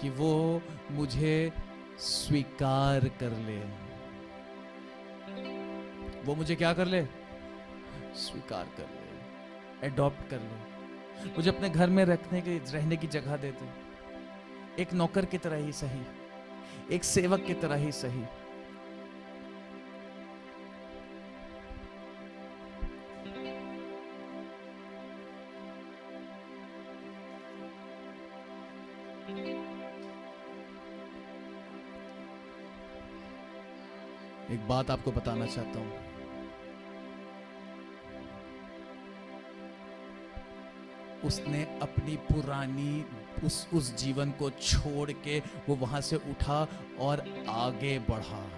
कि वो मुझे स्वीकार कर ले। वो मुझे क्या कर ले? स्वीकार कर ले, एडॉप्ट कर ले, मुझे अपने घर में रहने की जगह दे दे। एक नौकर की तरह ही सही, एक सेवक की तरह ही सही। एक बात आपको बताना चाहता हूं। उसने अपनी पुरानी उस जीवन को छोड़ के वो वहां से उठा और आगे बढ़ा।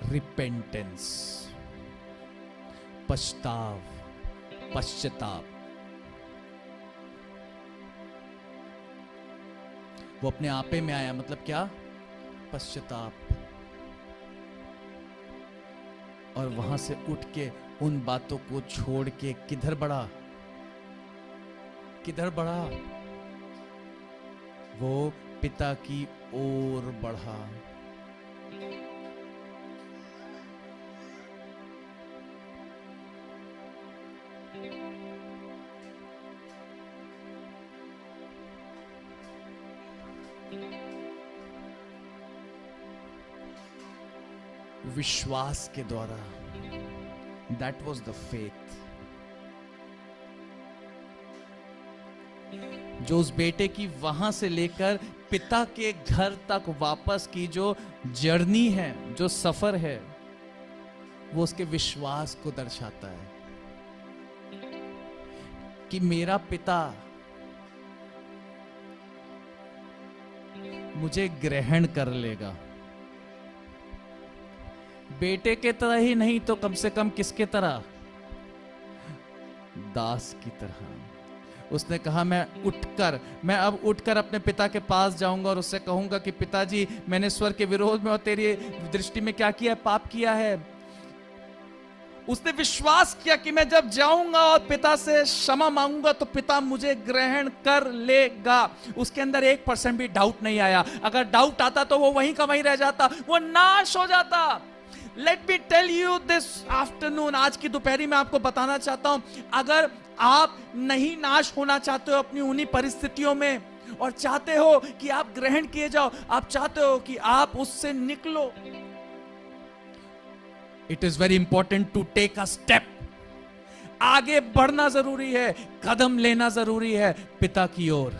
रिपेंटेंस, पश्चाताप। वो अपने आपे में आया, मतलब क्या? पश्चाताप। और वहां से उठ के उन बातों को छोड़ के किधर बढ़ा? किधर बढ़ा? वो पिता की ओर बढ़ा। विश्वास के द्वारा। That was the faith. जो उस बेटे की वहां से लेकर पिता के घर तक वापस की जो जर्नी है, जो सफर है, वो उसके विश्वास को दर्शाता है कि मेरा पिता मुझे ग्रहण कर लेगा। बेटे के तरह ही नहीं तो कम से कम किसके तरह? दास की तरह। उसने कहा, मैं अब उठकर अपने पिता के पास जाऊंगा और उससे कहूंगा कि पिताजी, मैंने स्वर्ग के विरोध में और तेरी दृष्टि में क्या किया? पाप किया है। उसने विश्वास किया कि मैं जब जाऊंगा और पिता से क्षमा मांगूंगा तो पिता मुझे ग्रहण कर लेगा। उसके अंदर 1% भी डाउट नहीं आया। अगर डाउट आता तो वो वहीं का वहीं रह जाता, वो नाश हो जाता। Let me tell you this afternoon, आज की दोपहरी में आपको बताना चाहता हूं, अगर आप नहीं नाश होना चाहते हो अपनी उन्हीं परिस्थितियों में और चाहते हो कि आप ग्रहण किए जाओ, आप चाहते हो कि आप उससे निकलो, it is very important to take a step. आगे बढ़ना जरूरी है, कदम लेना जरूरी है पिता की ओर,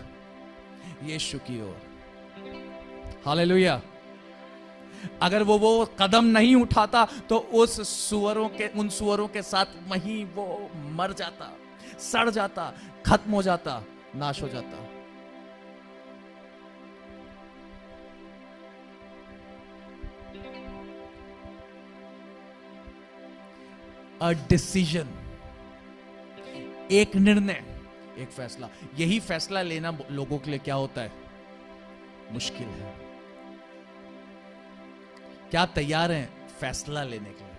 यीशु की ओर। हालेलुया। अगर वो कदम नहीं उठाता तो उन सुअरों के साथ वहीं वो मर जाता, सड़ जाता, खत्म हो जाता, नाश हो जाता। अ डिसीजन, एक निर्णय, एक फैसला। यही फैसला लेना लोगों के लिए क्या होता है? मुश्किल है। क्या आप तैयार हैं फैसला लेने के लिए?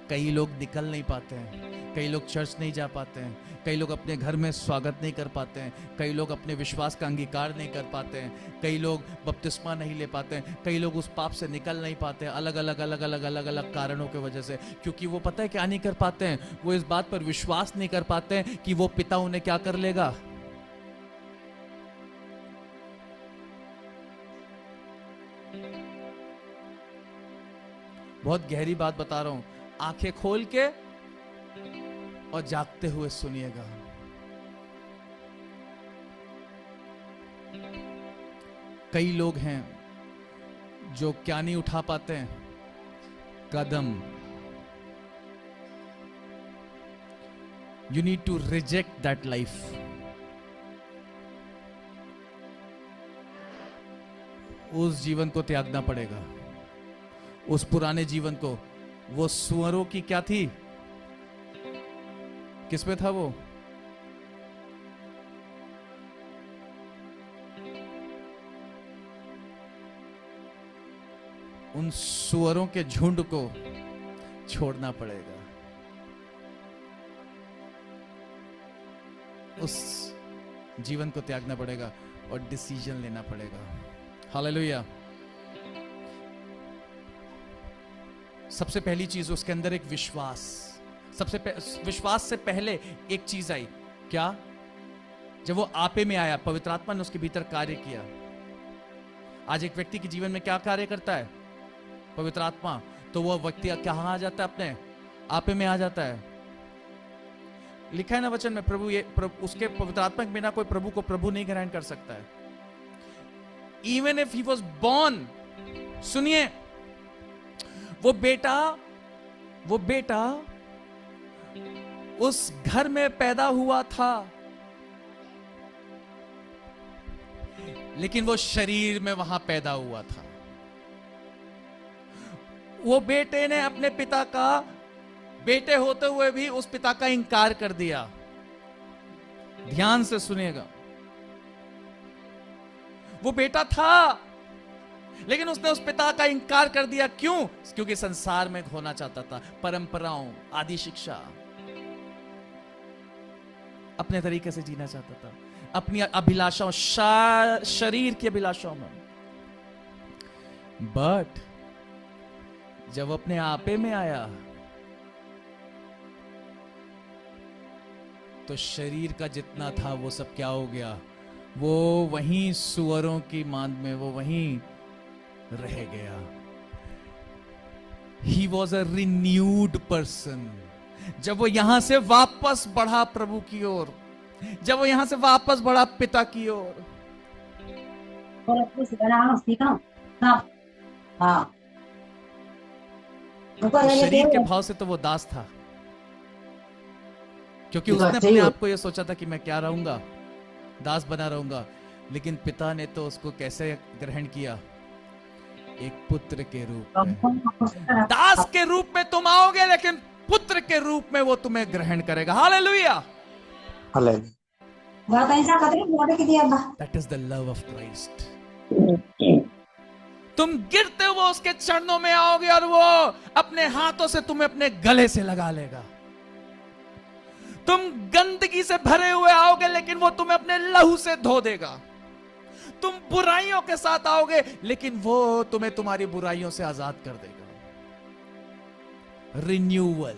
कई लोग निकल नहीं पाते हैं, कई लोग चर्च नहीं जा पाते हैं, कई लोग अपने घर में स्वागत नहीं कर पाते हैं, कई लोग अपने विश्वास का अंगीकार नहीं कर पाते हैं, कई लोग बपतिस्मा नहीं ले पाते हैं, कई लोग उस पाप से निकल नहीं पाते हैं, अलग अलग कारणों की वजह से। क्योंकि वो पता है क्या नहीं कर पाते हैं? वो इस बात पर विश्वास नहीं कर पाते हैं कि वो पिता उन्हें क्या कर लेगा। बहुत गहरी बात बता रहा हूं, आंखें खोल के और जागते हुए सुनिएगा। कई लोग हैं जो क्या नहीं उठा पाते हैं? कदम। You need to reject that life. उस जीवन को त्यागना पड़ेगा, उस पुराने जीवन को। वो सुअरों की क्या थी? किसमें था वो? उन सुअरों के झुंड को छोड़ना पड़ेगा, उस जीवन को त्यागना पड़ेगा और डिसीजन लेना पड़ेगा। हालेलुया। सबसे पहली चीज उसके अंदर एक विश्वास। विश्वास से पहले एक चीज आई, क्या? जब वो आपे में आया, पवित्र आत्मा ने उसके भीतर कार्य किया। आज एक व्यक्ति के जीवन में क्या कार्य करता है? पवित्र आत्मा। तो वो व्यक्ति कहां आ जाता है? अपने आपे में आ जाता है। लिखा है ना वचन में, उसके पवित्र आत्मा के बिना कोई प्रभु को प्रभु नहीं ग्रहण कर सकता है। Even if he was born, सुनिए, वो बेटा उस घर में पैदा हुआ था, लेकिन वो शरीर में वहां पैदा हुआ था। वो बेटे ने अपने पिता का, बेटे होते हुए भी उस पिता का इंकार कर दिया। ध्यान से सुनिएगा, वो बेटा था लेकिन उसने उस पिता का इंकार कर दिया। क्यों? क्योंकि संसार में खोना चाहता था, परंपराओं, आदि शिक्षा, अपने तरीके से जीना चाहता था, अपनी अभिलाषाओं, शरीर की अभिलाषाओं में। बट जब अपने आपे में आया तो शरीर का जितना था वो सब क्या हो गया? वो वहीं सुअरों की मांद में वो वहीं रह गया। He was a renewed person। जब वो यहां से वापस बढ़ा प्रभु की ओर, जब वो यहां से वापस बढ़ा पिता की ओर, शरीर के भाव से तो वो दास था, क्योंकि उसने अपने आप को ये सोचा था कि मैं क्या रहूंगा, दास बना रहूंगा। लेकिन पिता ने तो उसको कैसे ग्रहण किया? एक पुत्र के रूप में। दास के रूप में तुम आओगे, लेकिन पुत्र के रूप में वो तुम्हें ग्रहण करेगा। Hallelujah. That is the love of Christ. तुम गिरते हुए उसके चरणों में आओगे और वो अपने हाथों से तुम्हें अपने गले से लगा लेगा। तुम गंदगी से भरे हुए आओगे, लेकिन वो तुम्हें अपने लहू से धो देगा। तुम बुराइयों के साथ आओगे, लेकिन वो तुम्हें तुम्हारी बुराइयों से आजाद कर देगा। रिन्यूअल,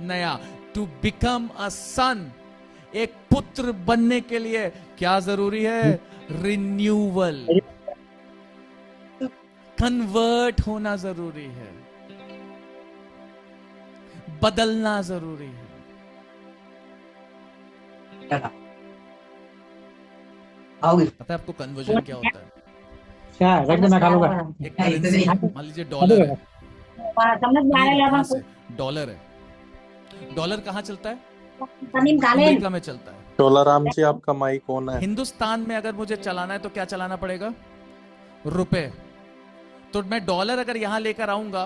नया। टू बिकम अ सन, एक पुत्र बनने के लिए क्या जरूरी है? रिन्यूअल, कन्वर्ट होना जरूरी है, बदलना जरूरी है। आओगे पता है आपको कन्वर्जन क्या होता है? क्या रख दे, मैं खा लूंगा। एक करेंसी है, मान लीजिए अभी डॉलर है, समझ में पनीर है, आएगा ध्यान आपको से, डॉलर है। डॉलर कहाँ चलता है? पनीर काले अमेरिका में चलता है। डोलाराम जी, आप कमाई कौन है? हिंदुस्तान में अगर मुझे चलाना है तो क्या चलाना पड़ेगा? रुपए। तो मैं डॉलर अगर यहां लेकर आऊंगा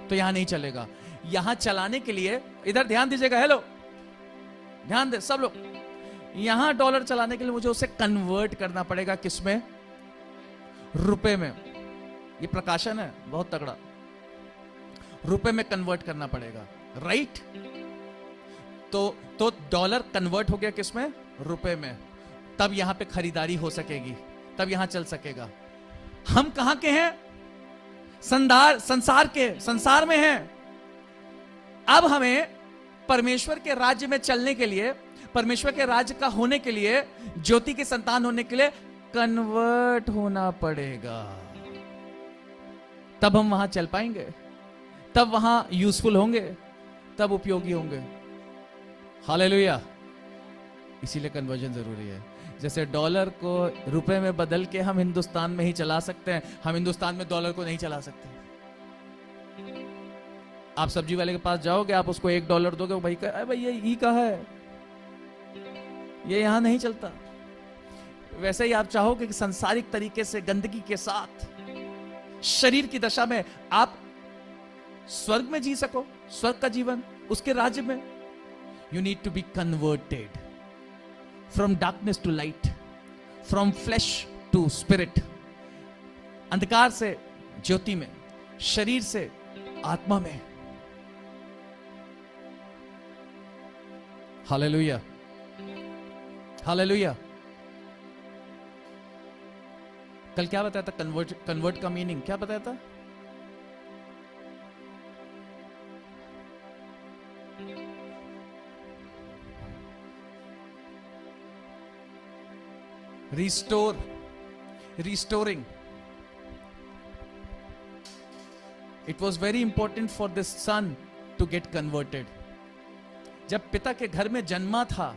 तो यहां नहीं चलेगा। यहां चलाने के लिए, इधर ध्यान दीजिएगा, हेलो ध्यान दे सब लोग, यहां डॉलर चलाने के लिए मुझे उसे कन्वर्ट करना पड़ेगा, किसमें? रुपए में। ये प्रकाशन है बहुत तगड़ा, रुपए में कन्वर्ट करना पड़ेगा, राइट? तो डॉलर कन्वर्ट हो गया किसमें? रुपए में। तब यहां पे खरीदारी हो सकेगी, तब यहां चल सकेगा। हम कहां के हैं? संसार में हैं। अब हमें परमेश्वर के राज्य में चलने के लिए, परमेश्वर के राज्य का होने के लिए, ज्योति के संतान होने के लिए कन्वर्ट होना पड़ेगा। तब हम वहां चल पाएंगे, तब वहां यूजफुल होंगे, तब उपयोगी होंगे। हालेलुया। इसीलिए कन्वर्जन जरूरी है। जैसे डॉलर को रुपए में बदल के हम हिंदुस्तान में ही चला सकते हैं, हम हिंदुस्तान में डॉलर को नहीं चला सकते। आप सब्जी वाले के पास जाओगे, आप उसको $1 दोगे, भाई का भाई ये ही का है, ये यहां नहीं चलता। वैसे ही आप चाहोगे कि सांसारिक तरीके से गंदगी के साथ शरीर की दशा में आप स्वर्ग में जी सको, स्वर्ग का जीवन, उसके राज्य में। You need to be converted from darkness to light, from flesh to spirit, अंधकार से ज्योति में, शरीर से आत्मा में। Hallelujah, hallelujah. कल क्या बताया था? कन्वर्ट का मीनिंग क्या बताया था? Restore, restoring. It was very important for this son to get converted. जब पिता के घर में जन्मा था,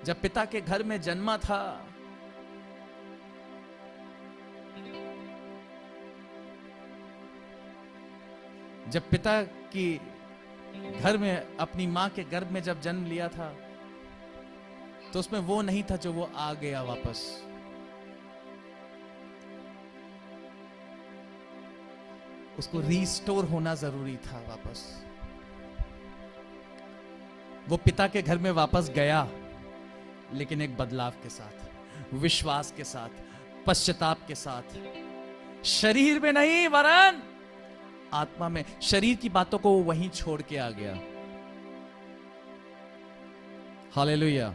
जब पिता के घर में जन्मा था, जब पिता की घर में, अपनी मां के गर्भ में जब जन्म लिया था, तो उसमें वो नहीं था जो वो आ गया वापस। उसको रिस्टोर होना जरूरी था वापस। वो पिता के घर में वापस गया, लेकिन एक बदलाव के साथ, विश्वास के साथ, पश्चाताप के साथ, शरीर में नहीं वरन आत्मा में। शरीर की बातों को वो वहीं छोड़ के आ गया। हालेलुया।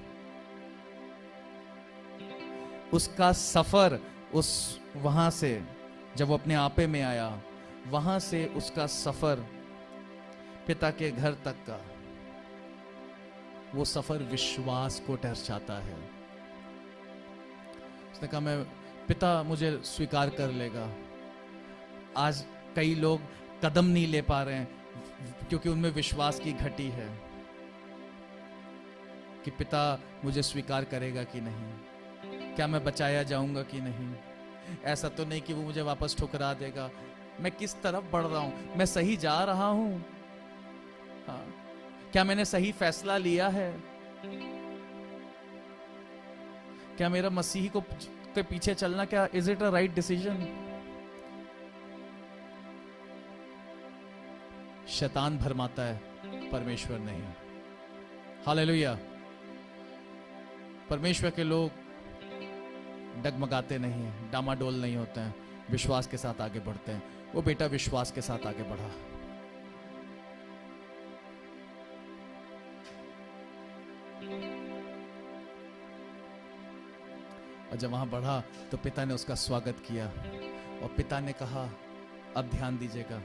उसका सफर, उस वहां से जब वो अपने आपे में आया, वहां से उसका सफर पिता के घर तक का, वो सफर विश्वास को दर्शाता है। उसने कहा, मैं, पिता मुझे स्वीकार कर लेगा। आज कई लोग कदम नहीं ले पा रहे हैं क्योंकि उनमें विश्वास की घटी है कि पिता मुझे स्वीकार करेगा कि नहीं, क्या मैं बचाया जाऊंगा कि नहीं, ऐसा तो नहीं कि वो मुझे वापस ठुकरा देगा, मैं किस तरफ बढ़ रहा हूं, मैं सही जा रहा हूं, हाँ, क्या मैंने सही फैसला लिया है, क्या मेरा मसीही को के पीछे चलना, क्या is it a right decision? शैतान भरमाता है, परमेश्वर नहीं। हालेलुया। परमेश्वर के लोग डगमगाते नहीं हैं, डामाडोल नहीं होते हैं, विश्वास के साथ आगे बढ़ते हैं। वो बेटा विश्वास के साथ आगे बढ़ा। और जब वहां बढ़ा तो पिता ने उसका स्वागत किया, और पिता ने कहा, अब ध्यान दीजिएगा,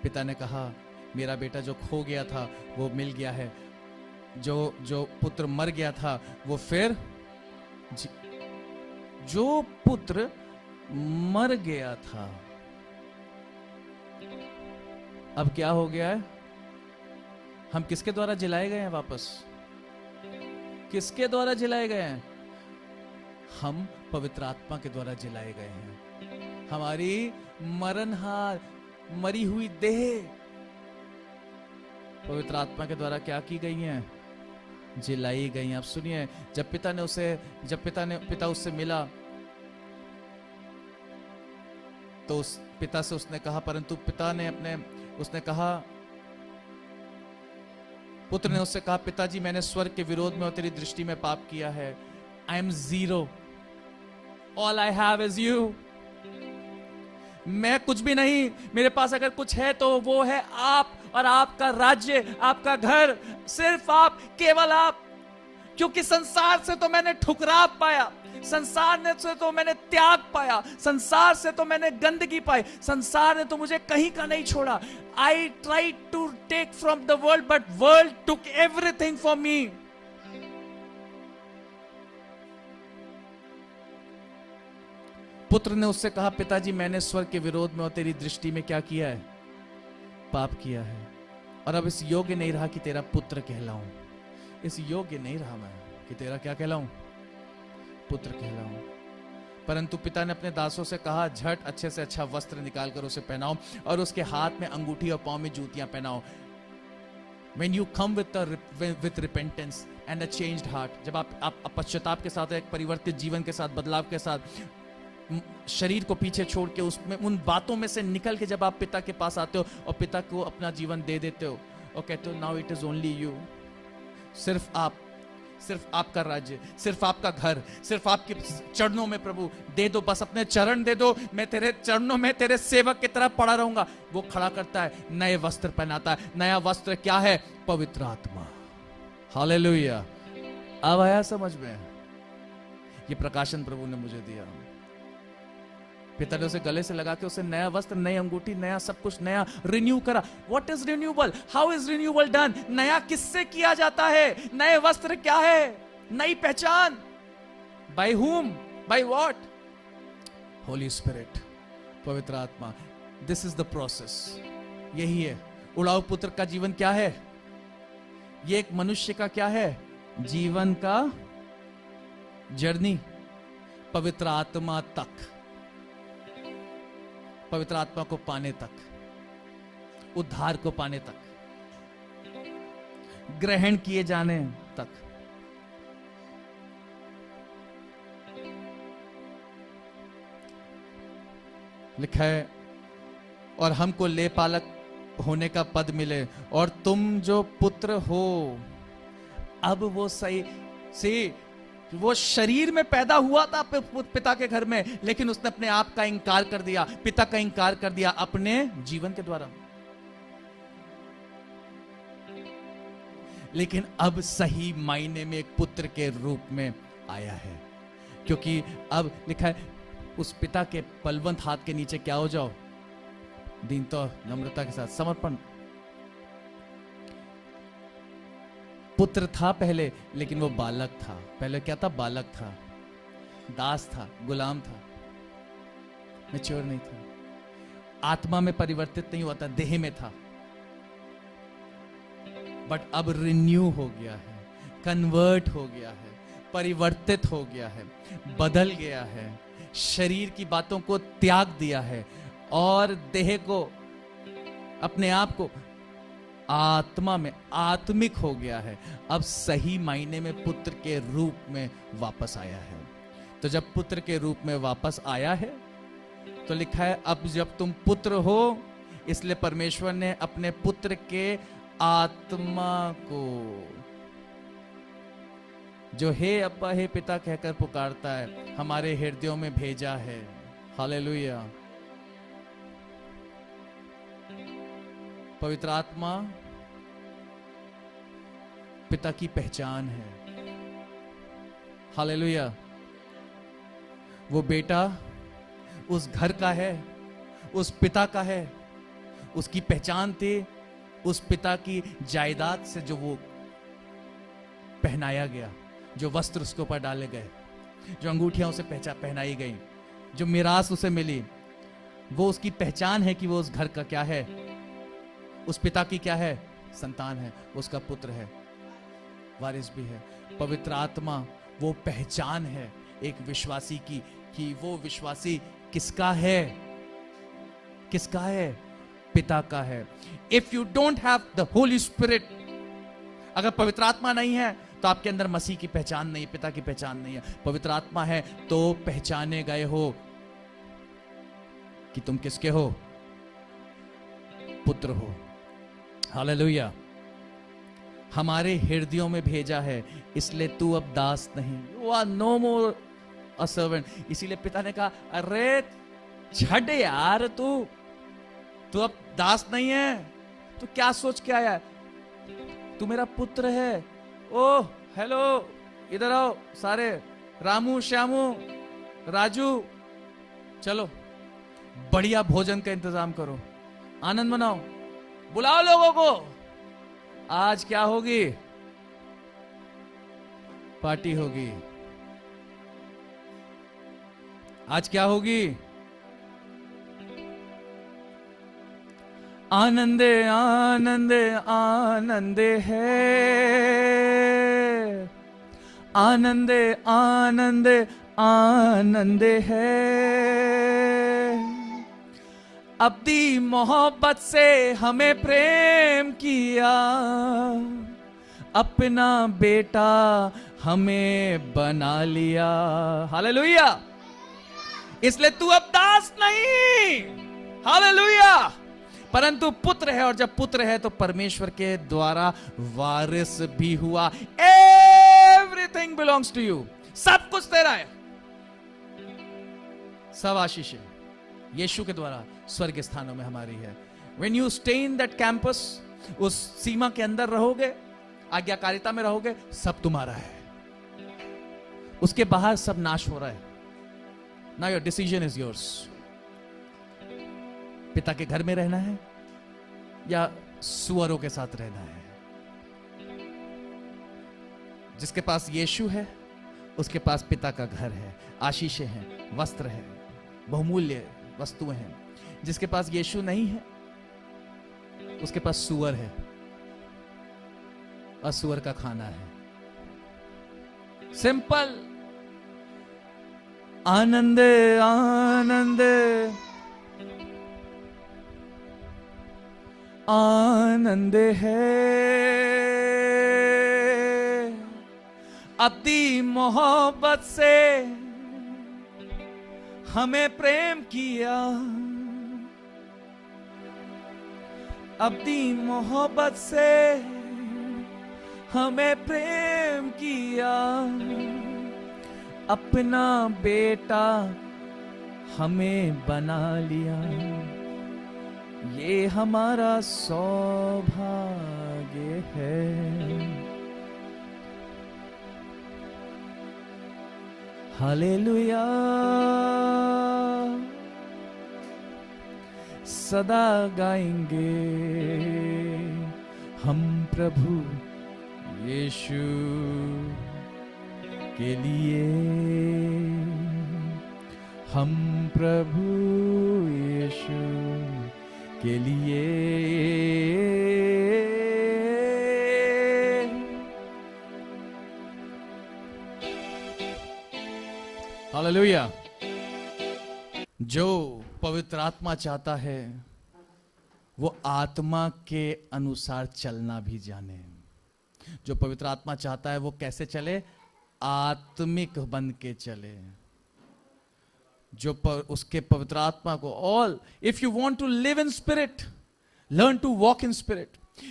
पिता ने कहा, मेरा बेटा जो खो गया था वो मिल गया है, जो पुत्र मर गया था वो फिर जो पुत्र मर गया था अब क्या हो गया है? हम किसके द्वारा जिलाए गए हैं वापस? किसके द्वारा जिलाए गए हैं? हम पवित्र आत्मा के द्वारा जिलाए गए हैं। हमारी मरणहार मरी हुई देह पवित्र आत्मा के द्वारा क्या की गई हैं? जिलाई गई हैं। आप सुनिए, जब पिता उससे मिला तो उस पिता से उसने कहा, परंतु उसने कहा, पुत्र ने उससे कहा, पिताजी मैंने स्वर्ग के विरोध में और तेरी दृष्टि में पाप किया है। I am zero, all I have is you. मैं कुछ भी नहीं, मेरे पास अगर कुछ है तो वो है आप और आपका राज्य, आपका घर, सिर्फ आप, केवल आप। क्योंकि संसार से तो मैंने ठुकराव पाया, संसार से तो मैंने त्याग पाया, संसार से तो मैंने गंदगी पाई, संसार ने तो मुझे कहीं का नहीं छोड़ा। I try to take from the world but world took everything for me. पुत्र ने उससे कहा, पिताजी मैंने स्वर्ग के विरोध में और तेरी दृष्टि में क्या किया है? पाप किया है, और अब इस योग्य नहीं रहा कि तेरा पुत्र कहलाऊं। इस योग्य नहीं रहा मैं कि तेरा क्या कहलाऊं? पुत्र कहलाऊं। परंतु पिता ने अपने दासों से कहा, झट अच्छे से अच्छा वस्त्र निकालकर उसे पहनाओ और उसके हाथ में अंगूठी और पांव में जूतियां पहनाओ। When you come with repentance and a changed heart, जब आप पश्चाताप के साथ, एक परिवर्तित जीवन के साथ, बदलाव के साथ, शरीर को पीछे छोड़ के उसमें उन बातों में से निकल के जब आप पिता के पास आते हो और पिता को अपना जीवन दे देते हो और कहते हो, now it is only you, सिर्फ आप, सिर्फ आपका राज्य, सिर्फ आपका घर, सिर्फ आपके चरणों में प्रभु दे दो, बस अपने चरण दे दो, मैं तेरे चरणों में तेरे सेवक की तरह पड़ा रहूंगा। वो खड़ा करता है, नए वस्त्र पहनाता है। नया वस्त्र क्या है? पवित्र आत्मा। हालेलुया। अब आया समझ में? ये प्रकाशन प्रभु ने मुझे दिया। पिता ने उसे गले से लगा के उसे नया वस्त्र, नई अंगूठी, नया सब कुछ नया रिन्यू करा। What is renewal? How is renewal done? नया किससे किया जाता है? नए वस्त्र क्या है? नई पहचान। By whom? By what? Holi spirit, पवित्र आत्मा। This is the process. यही है उड़ाऊ पुत्र का जीवन। क्या है ये? एक मनुष्य का क्या है? जीवन का जर्नी, पवित्र आत्मा तक, पवित्र आत्मा को पाने तक, उद्धार को पाने तक, ग्रहण किए जाने तक। लिखा है, और हमको ले पालक होने का पद मिले, और तुम जो पुत्र हो। अब वो सही से, वो शरीर में पैदा हुआ था पिता के घर में, लेकिन उसने अपने आप का इंकार कर दिया, पिता का इंकार कर दिया अपने जीवन के द्वारा। लेकिन अब सही मायने में एक पुत्र के रूप में आया है, क्योंकि अब लिखा है, उस पिता के बलवंत हाथ के नीचे क्या हो जाओ? दीनता, नम्रता के साथ समर्पण। पुत्र था पहले, लेकिन वो बालक था। पहले क्या था? बालक था, दास था, गुलाम था, मैच्योर नहीं था, आत्मा में परिवर्तित नहीं हुआ था, देह में था। बट अब रिन्यू हो गया है, कन्वर्ट हो गया है, परिवर्तित हो गया है, बदल गया है, शरीर की बातों को त्याग दिया है और देह को, अपने आप को आत्मा में आत्मिक हो गया है। अब सही मायने में पुत्र के रूप में वापस आया है। तो जब पुत्र के रूप में वापस आया है तो लिखा है, अब जब तुम पुत्र हो, इसलिए परमेश्वर ने अपने पुत्र के आत्मा को, जो हे अब्बा हे पिता कहकर पुकारता है, हमारे हृदयों में भेजा है। हालेलुया। पवित्र आत्मा पिता की पहचान है। हालेलुया। वो बेटा उस घर का है, उस पिता का है, उसकी पहचान थी उस पिता की जायदाद से जो वो पहनाया गया, जो वस्त्र उसके ऊपर डाले गए, जो अंगूठियां उसे पहनाई गई, जो मिरास उसे मिली, वो उसकी पहचान है कि वो उस घर का क्या है, उस पिता की क्या है? संतान है, उसका पुत्र है, वारिस भी है। पवित्र आत्मा वो पहचान है एक विश्वासी की कि वो विश्वासी किसका है? किसका है? पिता का है। If you don't have the holy spirit, अगर पवित्र आत्मा नहीं है तो आपके अंदर मसीह की पहचान नहीं, पिता की पहचान नहीं है। पवित्र आत्मा है तो पहचाने गए हो कि तुम किसके हो? पुत्र हो। हालेलुया। हमारे हृदयों में भेजा है, इसलिए तू अब दास नहीं, you are no more a servant. इसीलिए पिता ने कहा, अरे छड़ यार, तू अब दास नहीं है। तू क्या सोच के आया है? तू मेरा पुत्र है। ओह हेलो, इधर आओ सारे, रामू, श्यामू, राजू, चलो बढ़िया भोजन का इंतजाम करो, आनंद मनाओ, बुलाओ लोगों को। आज क्या होगी? पार्टी होगी। आज क्या होगी? आनंदे आनंदे आनंदे है, आनंदे आनंदे आनंदे है। अपनी मोहब्बत से हमें प्रेम किया, अपना बेटा हमें बना लिया। हालेलुया। इसलिए तू अब दास नहीं, हालेलुया, परंतु पुत्र है। और जब पुत्र है तो परमेश्वर के द्वारा वारिस भी हुआ। एवरीथिंग बिलोंग्स टू यू, सब कुछ तेरा है, सब आशीष है यीशु के द्वारा स्वर्ग स्थानों में हमारी है। When you stay in that campus, उस सीमा के अंदर रहोगे, आज्ञाकारिता में रहोगे, सब तुम्हारा है। उसके बाहर सब नाश हो रहा है। Now your decision is yours. पिता के घर में रहना है या सुअरों के साथ रहना है? जिसके पास यीशु है उसके पास पिता का घर है, आशीषें हैं, वस्त्र है, बहुमूल्य वस्तुएं हैं। जिसके पास यीशु नहीं है उसके पास सुअर है और सुअर का खाना है। सिंपल। आनंद आनंद आनंद है, अपनी मोहब्बत से हमें प्रेम किया, अपनी मोहब्बत से हमें प्रेम किया, अपना बेटा हमें बना लिया। ये हमारा सौभाग्य है। हालेलुया। सदा गाएंगे हम प्रभु यीशु के लिए, हम प्रभु यीशु के लिए। हालेलुया। जो पवित्र आत्मा चाहता है वो आत्मा के अनुसार चलना भी जाने। जो पवित्र आत्मा चाहता है वो कैसे चले? आत्मिक बन के चले। जो उसके पवित्र आत्मा को all, if you want to live in spirit, learn to walk in spirit.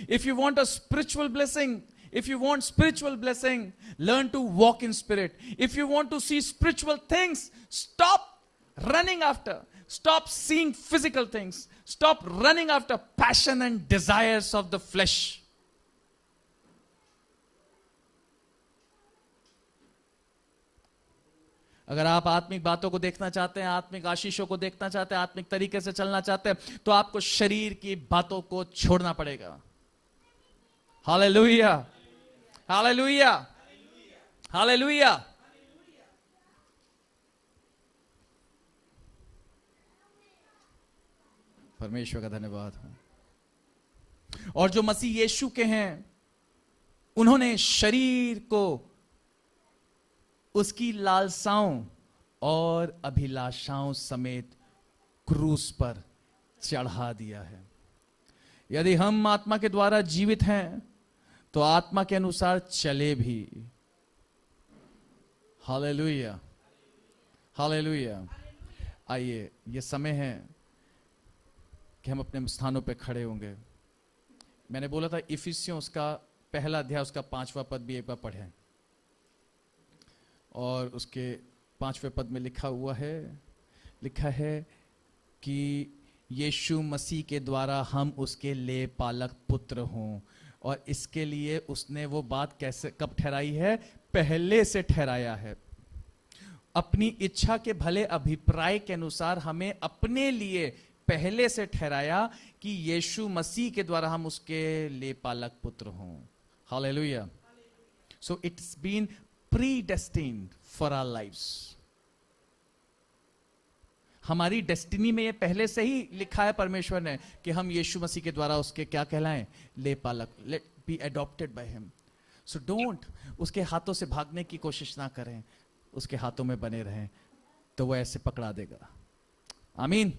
If you want a spiritual blessing, if you want spiritual blessing, learn to walk in spirit. If you want to see spiritual things, stop running after, stop seeing physical things, stop running after passion and desires of the flesh. अगर आप आत्मिक बातों को देखना चाहते हैं, आत्मिक आशीषों को देखना चाहते हैं, आत्मिक तरीके से चलना चाहते हैं, तो आपको शरीर की बातों को छोड़ना पड़ेगा। Hallelujah, hallelujah, hallelujah. परमेश्वर का धन्यवाद हो। और जो मसीह यीशु के हैं, उन्होंने शरीर को उसकी लालसाओं और अभिलाषाओं समेत क्रूस पर चढ़ा दिया है। यदि हम आत्मा के द्वारा जीवित हैं तो आत्मा के अनुसार चले भी। Hallelujah, hallelujah. आइए, ये समय है कि हम अपने स्थानों पे खड़े होंगे। मैंने बोला था इफिसियों उसका पहला अध्याय उसका 5वां पद भी एक बार पढ़ें, और उसके 5वें पद में लिखा है कि यीशु मसीह के द्वारा हम उसके ले पालक पुत्र हों, और इसके लिए उसने वो बात कब ठहराई है? पहले से ठहराया है। अपनी इच्छा के भले अभिप्राय के अनुसार हमें अपने लिए पहले से ठहराया कि यीशु मसीह के द्वारा हम उसके ले पालक पुत्र हों। Hallelujah. So it's been predestined for our lives. हमारी डेस्टिनी में ये पहले से ही लिखा है परमेश्वर ने कि हम यीशु मसीह के द्वारा उसके क्या कहलाएं? ले पालक। Let be adopted by him. So don't उसके हाथों से भागने की कोशिश ना करें, उसके हाथों में बने रहें, तो वो ऐसे पकड़ा देगा। आमीन।